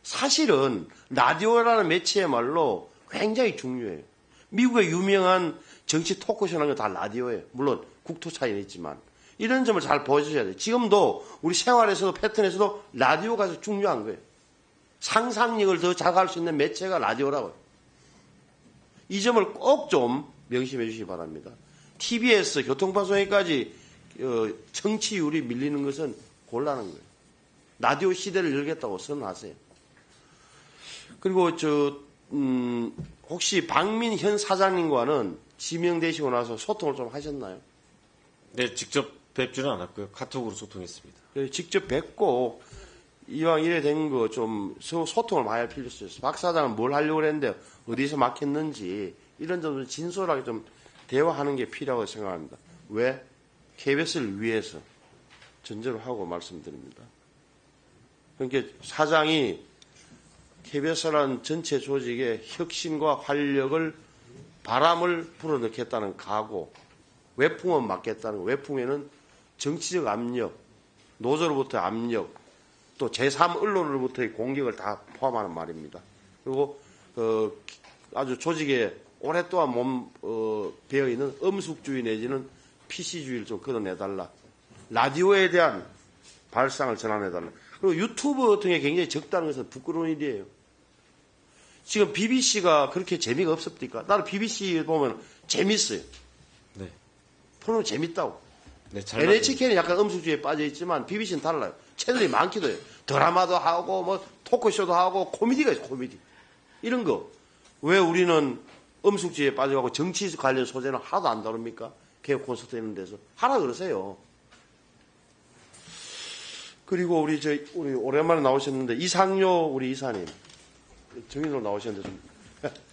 사실은 라디오라는 매체야말로 굉장히 중요해요. 미국의 유명한 정치 토크쇼라는 건 다 라디오예요. 물론 국토 차이는 있지만. 이런 점을 잘 보여주셔야 돼요. 지금도 우리 생활에서도 패턴에서도 라디오가 아주 중요한 거예요. 상상력을 더 자극할 수 있는 매체가 라디오라고요. 이 점을 꼭 좀 명심해 주시기 바랍니다. TBS, 교통방송에까지 청취율이 밀리는 것은 곤란한 거예요. 라디오 시대를 열겠다고 선언하세요. 그리고 혹시 박민현 사장님과는 지명되시고 나서 소통을 좀 하셨나요? 네, 직접 뵙지는 않았고요. 카톡으로 소통했습니다. 직접 뵙고 이왕 이래 된 거 좀 소통을 많이 할 필요가 있어요. 박 사장은 뭘 하려고 했는데 어디서 막혔는지 이런 점을 진솔하게 좀 대화하는 게 필요하다고 생각합니다. 왜? KBS를 위해서 전제로 하고 말씀드립니다. 그러니까 사장이 KBS라는 전체 조직의 혁신과 활력을 바람을 불어넣겠다는 각오, 외풍은 막겠다는 거. 외풍에는 정치적 압력, 노조로부터의 압력, 또 제3 언론으로부터의 공격을 다 포함하는 말입니다. 그리고 아주 조직에 오랫동안 배어있는 엄숙주의 내지는 PC주의를 좀 걷어내달라. 라디오에 대한 발상을 전환해달라. 그리고 유튜브 같은 게 굉장히 적다는 것은 부끄러운 일이에요. 지금 BBC가 그렇게 재미가 없습니까? 나는 BBC 보면 재밌어요. 네. 프로그램 재밌다고. 네, 잘 NHK는 약간 엄숙주의에 빠져있지만 BBC는 달라요. 채널이 많기도 해요. 드라마도 하고 뭐 토크쇼도 하고 코미디가 있어요. 코미디. 이런 거. 왜 우리는 엄숙주의에 빠져가고 정치 관련 소재는 하나도 안 다룹니까? 개혁 콘서트 있는 데서. 하라 그러세요. 그리고 우리 오랜만에 나오셨는데 이상요 우리 이사님. 정인으로 나오셨는데 좀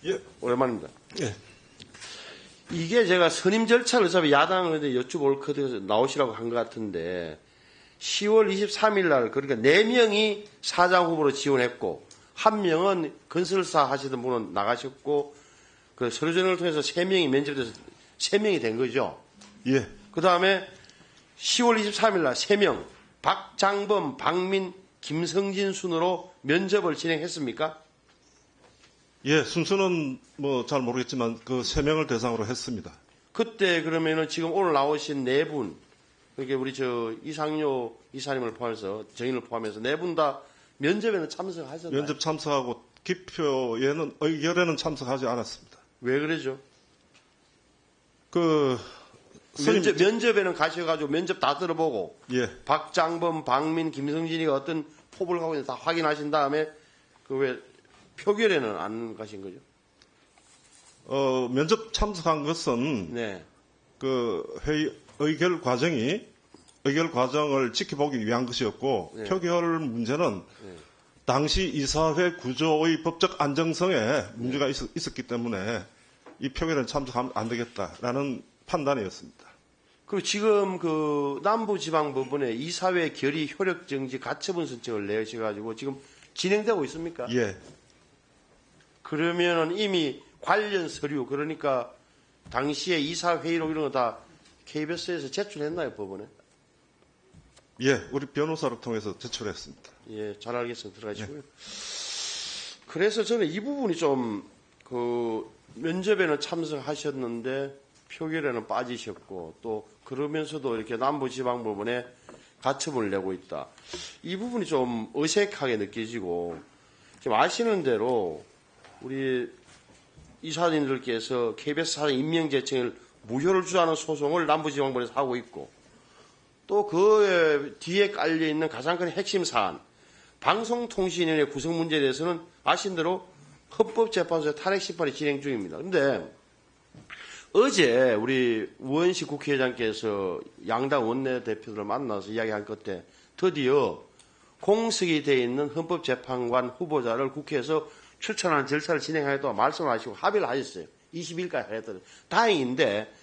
예. 오랜만입니다. 예. 이게 제가 선임 절차를 어차피 야당한테 여쭤볼 거에서 나오시라고 한 것 같은데 10월 23일 날 그러니까 4명이 사장 후보로 지원했고 1명은 건설사 하시던 분은 나가셨고 그 서류전을 통해서 3명이 면접돼서 3명이 된 거죠. 예. 그 다음에 10월 23일 날 3명 박장범, 박민, 김성진 순으로 면접을 진행했습니까? 예, 순서는 뭐 잘 모르겠지만 그 3명을 대상으로 했습니다. 그때 그러면은 지금 오늘 나오신 4분, 그러니까 우리 이상요 이사님을 포함해서 정인을 포함해서 4분 다 면접에는 참석하셨나요? 면접 참석하고 기표에는 의결에는 참석하지 않았습니다. 왜 그러죠? 면접에는 가셔가지고 면접 다 들어보고 예. 박장범, 박민, 김성진이가 어떤 포부를 갖고 있는지 다 확인하신 다음에 그 왜 표결에는 안 가신 거죠? 면접 참석한 것은 네. 그 회의 의결 과정을 지켜보기 위한 것이었고 네. 표결 문제는 당시 이사회 구조의 법적 안정성에 문제가 있었기 때문에 이 표결에 참석하면 안 되겠다라는 판단이었습니다. 그리고 지금 그 남부지방법원에 이사회 결의 효력정지 가처분 신청을 내셔가지고 지금 진행되고 있습니까? 예. 그러면은 이미 관련 서류 그러니까 당시에 이사회의록 이런 거 다 KBS에서 제출했나요 법원에? 예, 우리 변호사를 통해서 제출했습니다. 예, 잘 알겠습니다. 들어가시고요. 그래서 저는 이 부분이 좀 그 면접에는 참석하셨는데 표결에는 빠지셨고 또 그러면서도 이렇게 남부지방법원에 가처분을 내고 있다. 이 부분이 좀 어색하게 느껴지고 지금 아시는 대로 우리 이사님들께서 KBS 사장 임명제청을 무효를 주장하는 소송을 남부지방법원에서 하고 있고 또 그 뒤에 깔려있는 가장 큰 핵심 사안 방송통신위원회 구성 문제에 대해서는 아신 대로 헌법재판소의 탄핵 심판이 진행 중입니다. 그런데 어제 우리 우원식 국회의장께서 양당 원내대표들을 만나서 이야기한 끝에 드디어 공석이 되어 있는 헌법재판관 후보자를 국회에서 추천하는 절차를 진행하겠다고 말씀하시고 합의를 하셨어요. 20일까지 하겠다고. 다행인데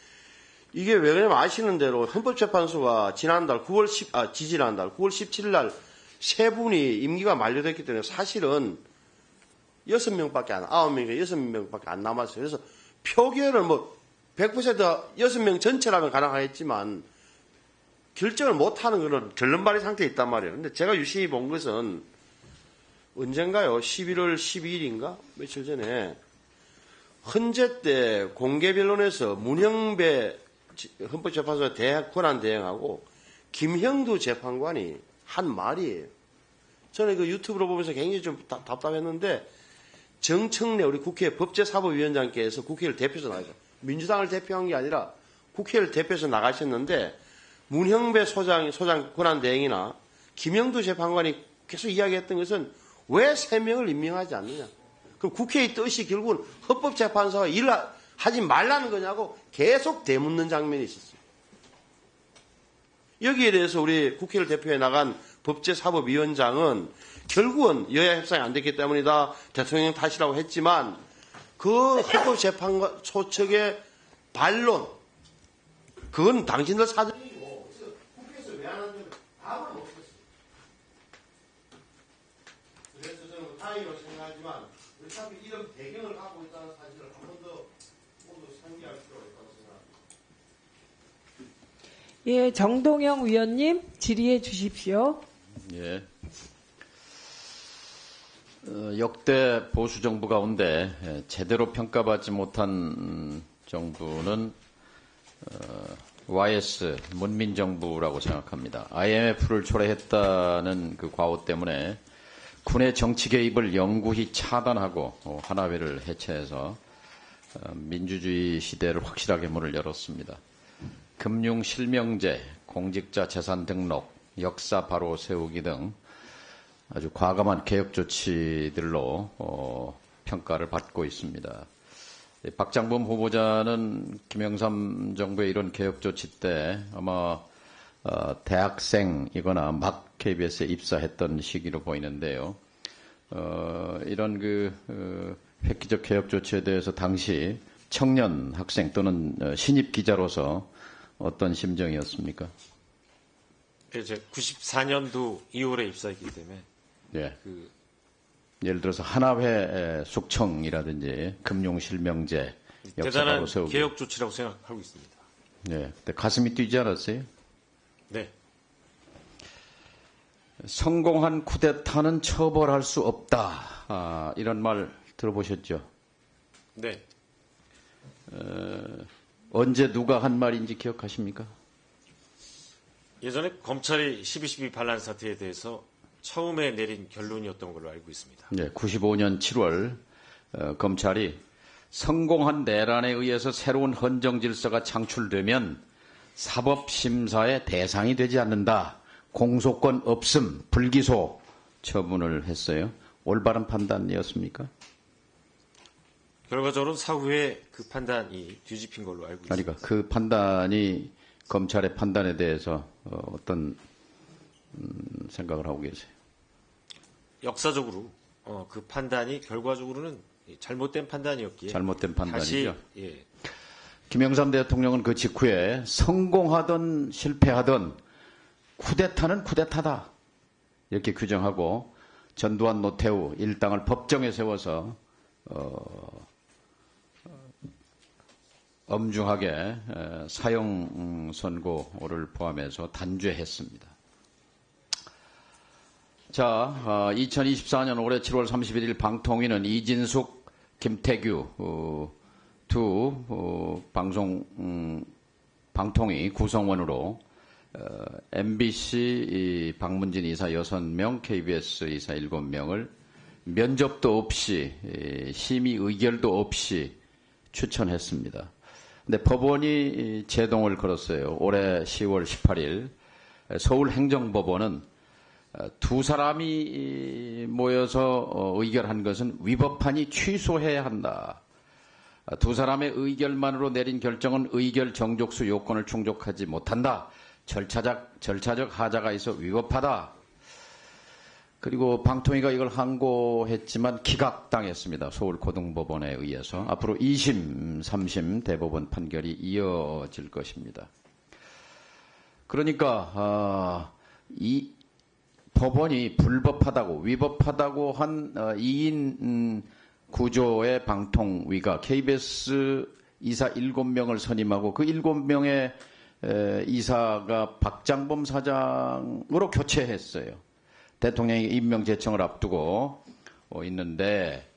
이게 왜 그러냐면 아시는 대로 헌법재판소가 지지난달 9월 17일 날 세 분이 임기가 만료됐기 때문에 사실은 9명밖에 안 남았어요. 그래서 표결을 100% 6명 전체라면 가능하겠지만 결정을 못하는 그런 절름발이 상태에 있단 말이에요. 근데 제가 유심히 본 것은 언젠가요? 11월 12일인가? 며칠 전에 헌재 때 공개변론에서 문형배 헌법재판소 권한 대행하고 김형두 재판관이 한 말이에요. 저는 그 유튜브로 보면서 굉장히 좀 답답했는데 정청래 우리 국회 법제사법위원장께서 국회를 대표해서 나가셨어요. 민주당을 대표한 게 아니라 국회를 대표해서 나가셨는데 문형배 소장 권한 대행이나 김형두 재판관이 계속 이야기했던 것은 왜 3명을 임명하지 않느냐. 그럼 국회의 뜻이 결국은 헌법재판소가 일을 하지 말라는 거냐고 계속 되묻는 장면이 있었어요. 여기에 대해서 우리 국회를 대표해 나간 법제사법위원장은 결국은 여야 협상이 안 됐기 때문이다. 대통령 탓이라고 했지만 그 헌법재판소 측의 반론 그건 당신들 사정이고 국회에서 왜 안 하는지 답을 못 했어요. 그래서 저는 다행이라고 생각하지만 어차피 이런 배경을 갖고 있다는 사실을 한 번 더 모두 상기할 필요가 있다고 생각합니다. 예, 정동영 위원님 질의해 주십시오. 예. 역대 보수 정부 가운데 제대로 평가받지 못한 정부는 YS 문민정부라고 생각합니다. IMF를 초래했다는 그 과오 때문에 군의 정치 개입을 영구히 차단하고 하나회를 해체해서 민주주의 시대를 확실하게 문을 열었습니다. 금융 실명제, 공직자 재산 등록, 역사 바로 세우기 등 아주 과감한 개혁 조치들로 평가를 받고 있습니다. 박장범 후보자는 김영삼 정부의 이런 개혁 조치 때 아마 대학생이거나 막 KBS에 입사했던 시기로 보이는데요. 이런 획기적 개혁 조치에 대해서 당시 청년 학생 또는 신입 기자로서 어떤 심정이었습니까? 이제 94년도 2월에 입사했기 때문에 예. 예를 들어서 하나회 숙청이라든지 금융실명제 대단한 개혁 조치라고 생각하고 있습니다. 네, 그때 가슴이 뛰지 않았어요? 네. 성공한 쿠데타는 처벌할 수 없다. 이런 말 들어보셨죠? 네. 언제 누가 한 말인지 기억하십니까? 예전에 검찰이 12.12 반란 사태에 대해서 처음에 내린 결론이었던 걸로 알고 있습니다. 네, 95년 7월 검찰이 성공한 내란에 의해서 새로운 헌정 질서가 창출되면 사법심사의 대상이 되지 않는다. 공소권 없음, 불기소 처분을 했어요. 올바른 판단이었습니까? 결과적으로는 사후에 그 판단이 뒤집힌 걸로 알고 있습니다. 그러니까 그 판단이 검찰의 판단에 대해서 어떤 생각을 하고 계세요? 역사적으로 그 판단이 결과적으로는 잘못된 판단이었기에 잘못된 판단이죠. 다시, 예. 김영삼 대통령은 그 직후에 성공하든 실패하든 쿠데타는 쿠데타다 이렇게 규정하고 전두환 노태우 일당을 법정에 세워서 엄중하게 사형 선고를 포함해서 단죄했습니다. 자, 2024년 올해 7월 31일 방통위는 이진숙, 김태규 두 방통위 구성원으로 MBC 박문진 이사 6명, KBS 이사 7명을 면접도 없이 심의 의결도 없이 추천했습니다. 근데 법원이 제동을 걸었어요. 올해 10월 18일 서울행정법원은 두 사람이 모여서 의결한 것은 위법하니 취소해야 한다. 두 사람의 의결만으로 내린 결정은 의결 정족수 요건을 충족하지 못한다. 절차적 하자가 있어 위법하다. 그리고 방통위가 이걸 항고했지만 기각당했습니다. 서울고등법원에 의해서. 앞으로 2심, 3심 대법원 판결이 이어질 것입니다. 그러니까 이 법원이 불법하다고 위법하다고 한 2인 구조의 방통위가 KBS 이사 7명을 선임하고 그 7명의 이사가 박장범 사장으로 교체했어요. 대통령이 임명 제청을 앞두고 있는데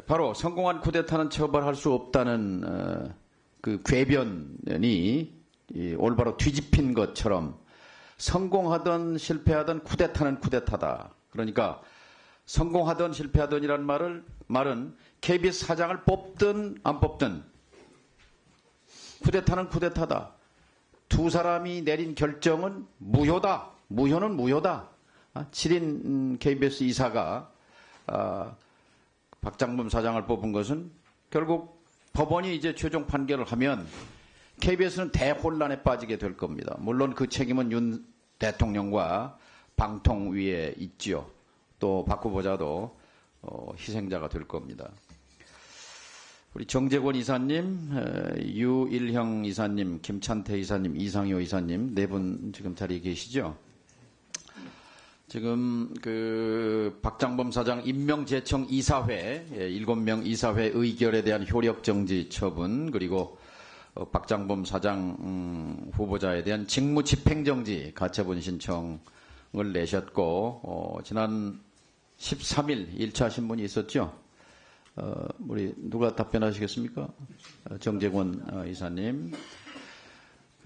바로 성공한 쿠데타는 처벌할 수 없다는 그 궤변이 올바로 뒤집힌 것처럼 성공하든 실패하든 쿠데타는 쿠데타다. 그러니까 성공하든 실패하든이란 말은 KBS 사장을 뽑든 안 뽑든 쿠데타는 쿠데타다. 두 사람이 내린 결정은 무효다. 무효는 무효다. 7인 KBS 이사가 박장범 사장을 뽑은 것은 결국 법원이 이제 최종 판결을 하면 KBS는 대혼란에 빠지게 될 겁니다. 물론 그 책임은 윤 대통령과 방통위에 있지요. 또 박 후보자도 희생자가 될 겁니다. 우리 정재권 이사님, 유일형 이사님, 김찬태 이사님, 이상효 이사님 네 분 지금 자리에 계시죠? 지금 그 박장범 사장 임명 제청 이사회 7명 이사회 의결에 대한 효력 정지 처분 그리고 박장범 사장 후보자에 대한 직무 집행 정지 가처분 신청을 내셨고 지난 13일 1차 신문이 있었죠. 우리 누가 답변하시겠습니까? 정재권 이사님.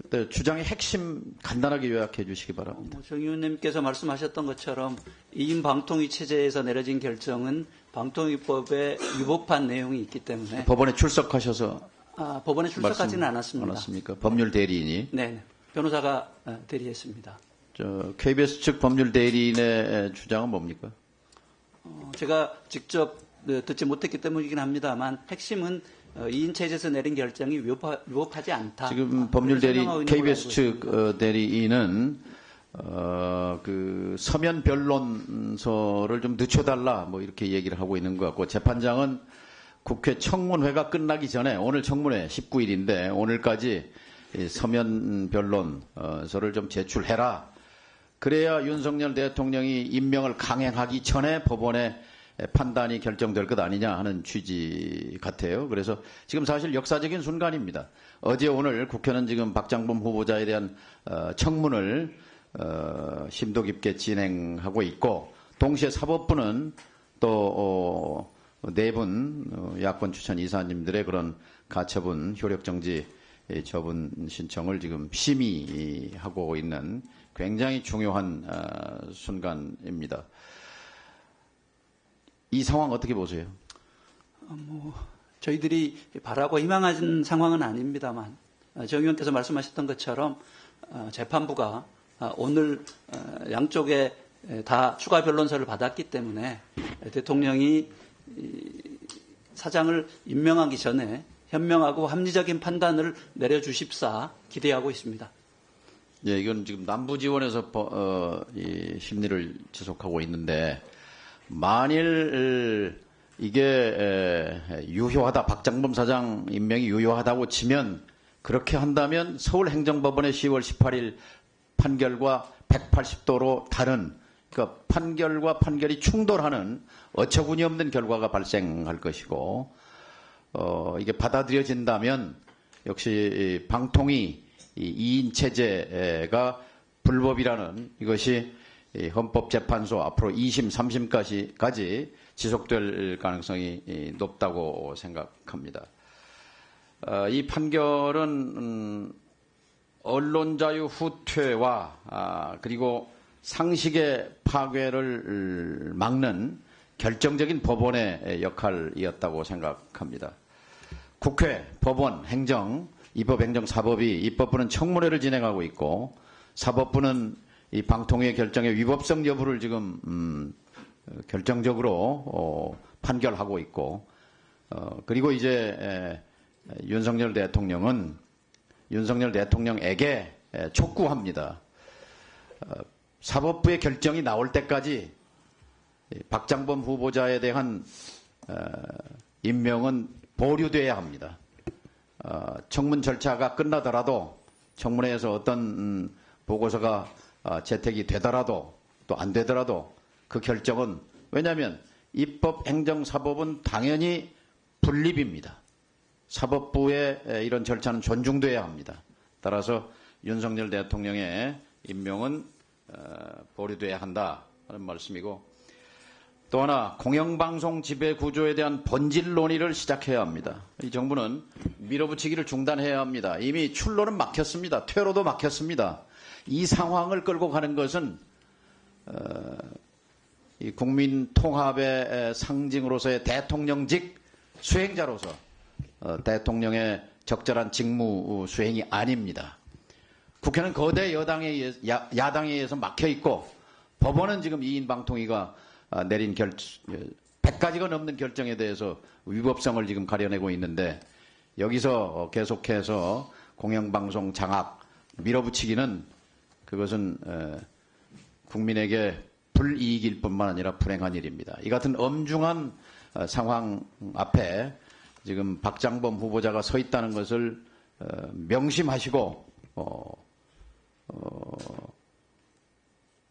그때 주장의 핵심 간단하게 요약해 주시기 바랍니다. 정 의원님께서 말씀하셨던 것처럼 2인 방통위 체제에서 내려진 결정은 방통위법에 위법한 내용이 있기 때문에 법원에 출석하셔서 법원에 출석하지는 않았습니다. 않았습니까? 법률 대리인이. 네, 변호사가 대리했습니다. KBS 측 법률 대리인의 주장은 뭡니까? 제가 직접 듣지 못했기 때문이긴 합니다만 핵심은 2인 체제에서 내린 결정이 위법하지 않다. 지금 법률 대리 KBS 측 대리인은 그 서면 변론서를 좀 늦춰달라 뭐 이렇게 얘기를 하고 있는 것 같고 재판장은 국회 청문회가 끝나기 전에 오늘 청문회 19일인데 오늘까지 서면 변론서를 좀 제출해라. 그래야 윤석열 대통령이 임명을 강행하기 전에 법원의 판단이 결정될 것 아니냐 하는 취지 같아요. 그래서 지금 사실 역사적인 순간입니다. 어제 오늘 국회는 지금 박장범 후보자에 대한 청문을 심도 깊게 진행하고 있고 동시에 사법부는 또 4분 야권 추천 이사님들의 그런 가처분 효력정지 처분 신청을 지금 심의하고 있는 굉장히 중요한 순간입니다. 이 상황 어떻게 보세요? 저희들이 바라고 희망하는 상황은 아닙니다만 정 의원께서 말씀하셨던 것처럼 재판부가 오늘 양쪽에 다 추가 변론서를 받았기 때문에 대통령이 사장을 임명하기 전에 현명하고 합리적인 판단을 내려주십사 기대하고 있습니다. 예, 이건 지금 남부지원에서 이 심리를 지속하고 있는데 만일 이게 유효하다, 박장범 사장 임명이 유효하다고 치면 그렇게 한다면 서울행정법원의 10월 18일 판결과 180도로 다른 그러니까 판결과 판결이 충돌하는 어처구니 없는 결과가 발생할 것이고 이게 받아들여진다면 역시 방통위 2인 체제가 불법이라는 이것이 헌법재판소 앞으로 2심, 3심까지 지속될 가능성이 높다고 생각합니다. 이 판결은 언론자유 후퇴와 그리고 상식의 파괴를 막는 결정적인 법원의 역할이었다고 생각합니다. 국회, 법원, 행정, 입법, 행정, 사법이 입법부는 청문회를 진행하고 있고 사법부는 이 방통위의 결정의 위법성 여부를 지금 결정적으로 판결하고 있고 그리고 이제 윤석열 대통령은 윤석열 대통령에게 촉구합니다. 사법부의 결정이 나올 때까지 박장범 후보자에 대한 임명은 보류돼야 합니다. 청문 절차가 끝나더라도 청문회에서 어떤 보고서가 채택이 되더라도 또 안 되더라도 그 결정은 왜냐하면 입법, 행정, 사법은 당연히 분립입니다. 사법부의 이런 절차는 존중돼야 합니다. 따라서 윤석열 대통령의 임명은 보류돼야 한다 하는 말씀이고 또 하나 공영방송 지배구조에 대한 본질 논의를 시작해야 합니다. 이 정부는 밀어붙이기를 중단해야 합니다. 이미 출로는 막혔습니다. 퇴로도 막혔습니다. 이 상황을 끌고 가는 것은 이 국민 통합의 상징으로서의 대통령직 수행자로서 대통령의 적절한 직무 수행이 아닙니다. 국회는 거대 야당에 의해서 막혀 있고 법원은 지금 2인 방통위가 내린 100가지가 넘는 결정에 대해서 위법성을 지금 가려내고 있는데 여기서 계속해서 공영방송 장악 밀어붙이기는 그것은 국민에게 불이익일 뿐만 아니라 불행한 일입니다. 이 같은 엄중한 상황 앞에 지금 박장범 후보자가 서 있다는 것을 명심하시고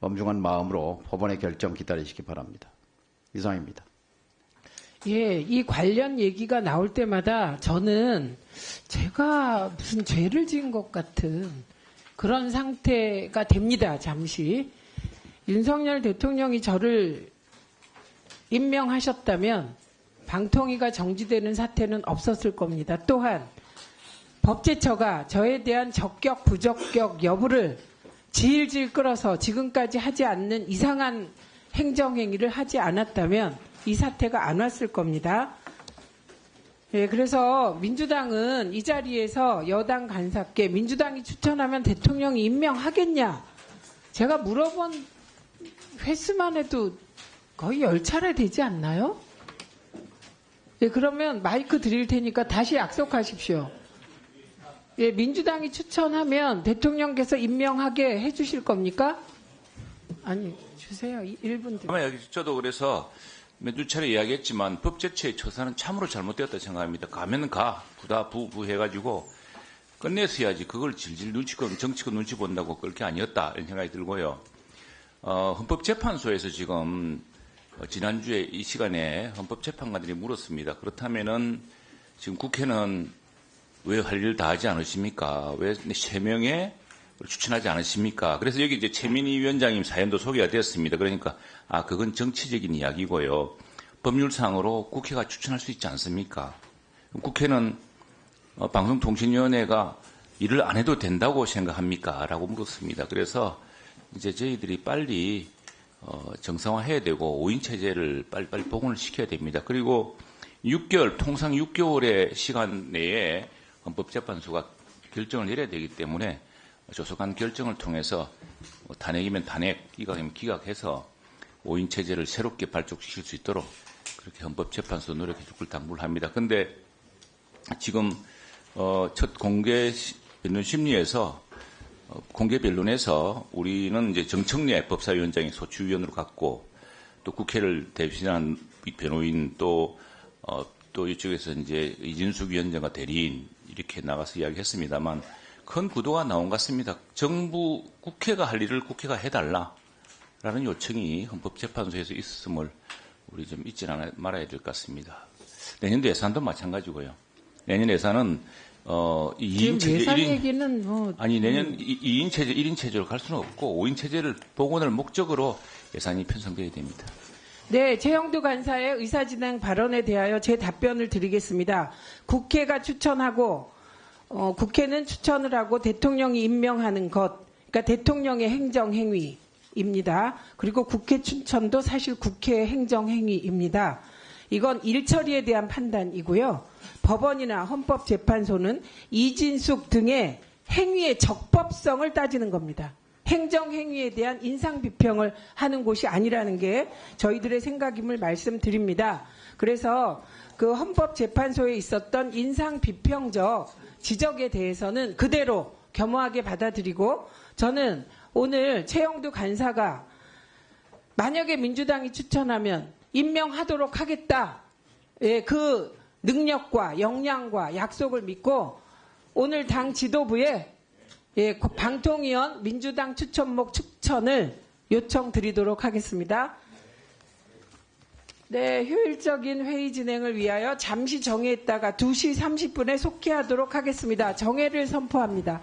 엄중한 마음으로 법원의 결정 기다리시기 바랍니다. 이상입니다. 예, 이 관련 얘기가 나올 때마다 저는 제가 무슨 죄를 지은 것 같은 그런 상태가 됩니다, 잠시. 윤석열 대통령이 저를 임명하셨다면 방통위가 정지되는 사태는 없었을 겁니다. 또한 법제처가 저에 대한 적격, 부적격 여부를 질질 끌어서 지금까지 하지 않는 이상한 행정행위를 하지 않았다면 이 사태가 안 왔을 겁니다. 예, 그래서 민주당은 이 자리에서 여당 간사께 민주당이 추천하면 대통령이 임명하겠냐? 제가 물어본 횟수만 해도 거의 10차례 되지 않나요? 예, 그러면 마이크 드릴 테니까 다시 약속하십시오. 예, 민주당이 추천하면 대통령께서 임명하게 해주실 겁니까? 아니, 주세요. 1분 드릴게요. 여기 저도 그래서 몇 차례 이야기했지만 법제처의 처사는 참으로 잘못되었다 생각합니다. 가면 가, 부다 부 해가지고 끝냈어야지. 그걸 질질 눈치껏 정치껏 눈치 본다고 그렇게 아니었다 이런 생각이 들고요. 헌법재판소에서 지금 지난주에 이 시간에 헌법재판관들이 물었습니다. 그렇다면은 지금 국회는 왜 할 일 다 하지 않으십니까? 왜 3명의 추천하지 않으십니까? 그래서 여기 이제 최민희 위원장님 사연도 소개가 되었습니다. 그러니까 그건 정치적인 이야기고요. 법률상으로 국회가 추천할 수 있지 않습니까? 국회는 방송통신위원회가 일을 안 해도 된다고 생각합니까? 라고 물었습니다. 그래서 이제 저희들이 빨리 정상화해야 되고 5인 체제를 빨리빨리 복원을 시켜야 됩니다. 그리고 6개월, 통상 6개월의 시간 내에 헌법재판소가 결정을 내려야 되기 때문에 조속한 결정을 통해서 탄핵이면 탄핵, 기각이면 기각해서 5인 체제를 새롭게 발족시킬 수 있도록 그렇게 헌법재판소 노력해 줄 걸 당부를 합니다. 그런데 지금 첫 공개 변론 심리에서 공개 변론에서 우리는 이제 정청래 법사위원장이 소추위원으로 갔고 또 국회를 대신한 변호인 또 이쪽에서 이제 이진숙 위원장과 대리인 이렇게 나가서 이야기했습니다만 큰 구도가 나온 것 같습니다. 정부 국회가 할 일을 국회가 해달라라는 요청이 헌법재판소에서 있었음을 우리 좀 잊지 말아야 될 것 같습니다. 내년도 예산도 마찬가지고요. 내년 예산은 2인 체제, 예산 얘기는 뭐 내년 2인 체제, 1인 체제로 갈 수는 없고 5인 체제를 복원을 목적으로 예산이 편성돼야 됩니다. 네, 최영두 간사의 의사진행 발언에 대하여 제 답변을 드리겠습니다. 국회가 추천하고 국회는 추천을 하고 대통령이 임명하는 것, 그러니까 대통령의 행정행위입니다. 그리고 국회 추천도 사실 국회의 행정행위입니다. 이건 일처리에 대한 판단이고요. 법원이나 헌법재판소는 이진숙 등의 행위의 적법성을 따지는 겁니다. 행정행위에 대한 인상비평을 하는 곳이 아니라는 게 저희들의 생각임을 말씀드립니다. 그래서 그 헌법재판소에 있었던 인상비평적 지적에 대해서는 그대로 겸허하게 받아들이고 저는 오늘 최영두 간사가 만약에 민주당이 추천하면 임명하도록 하겠다. 예, 그 능력과 역량과 약속을 믿고 오늘 당 지도부에 방통위원 민주당 추천목 추천을 요청드리도록 하겠습니다. 네, 효율적인 회의 진행을 위하여 잠시 정회했다가 2시 30분에 속회하도록 하겠습니다. 정회를 선포합니다.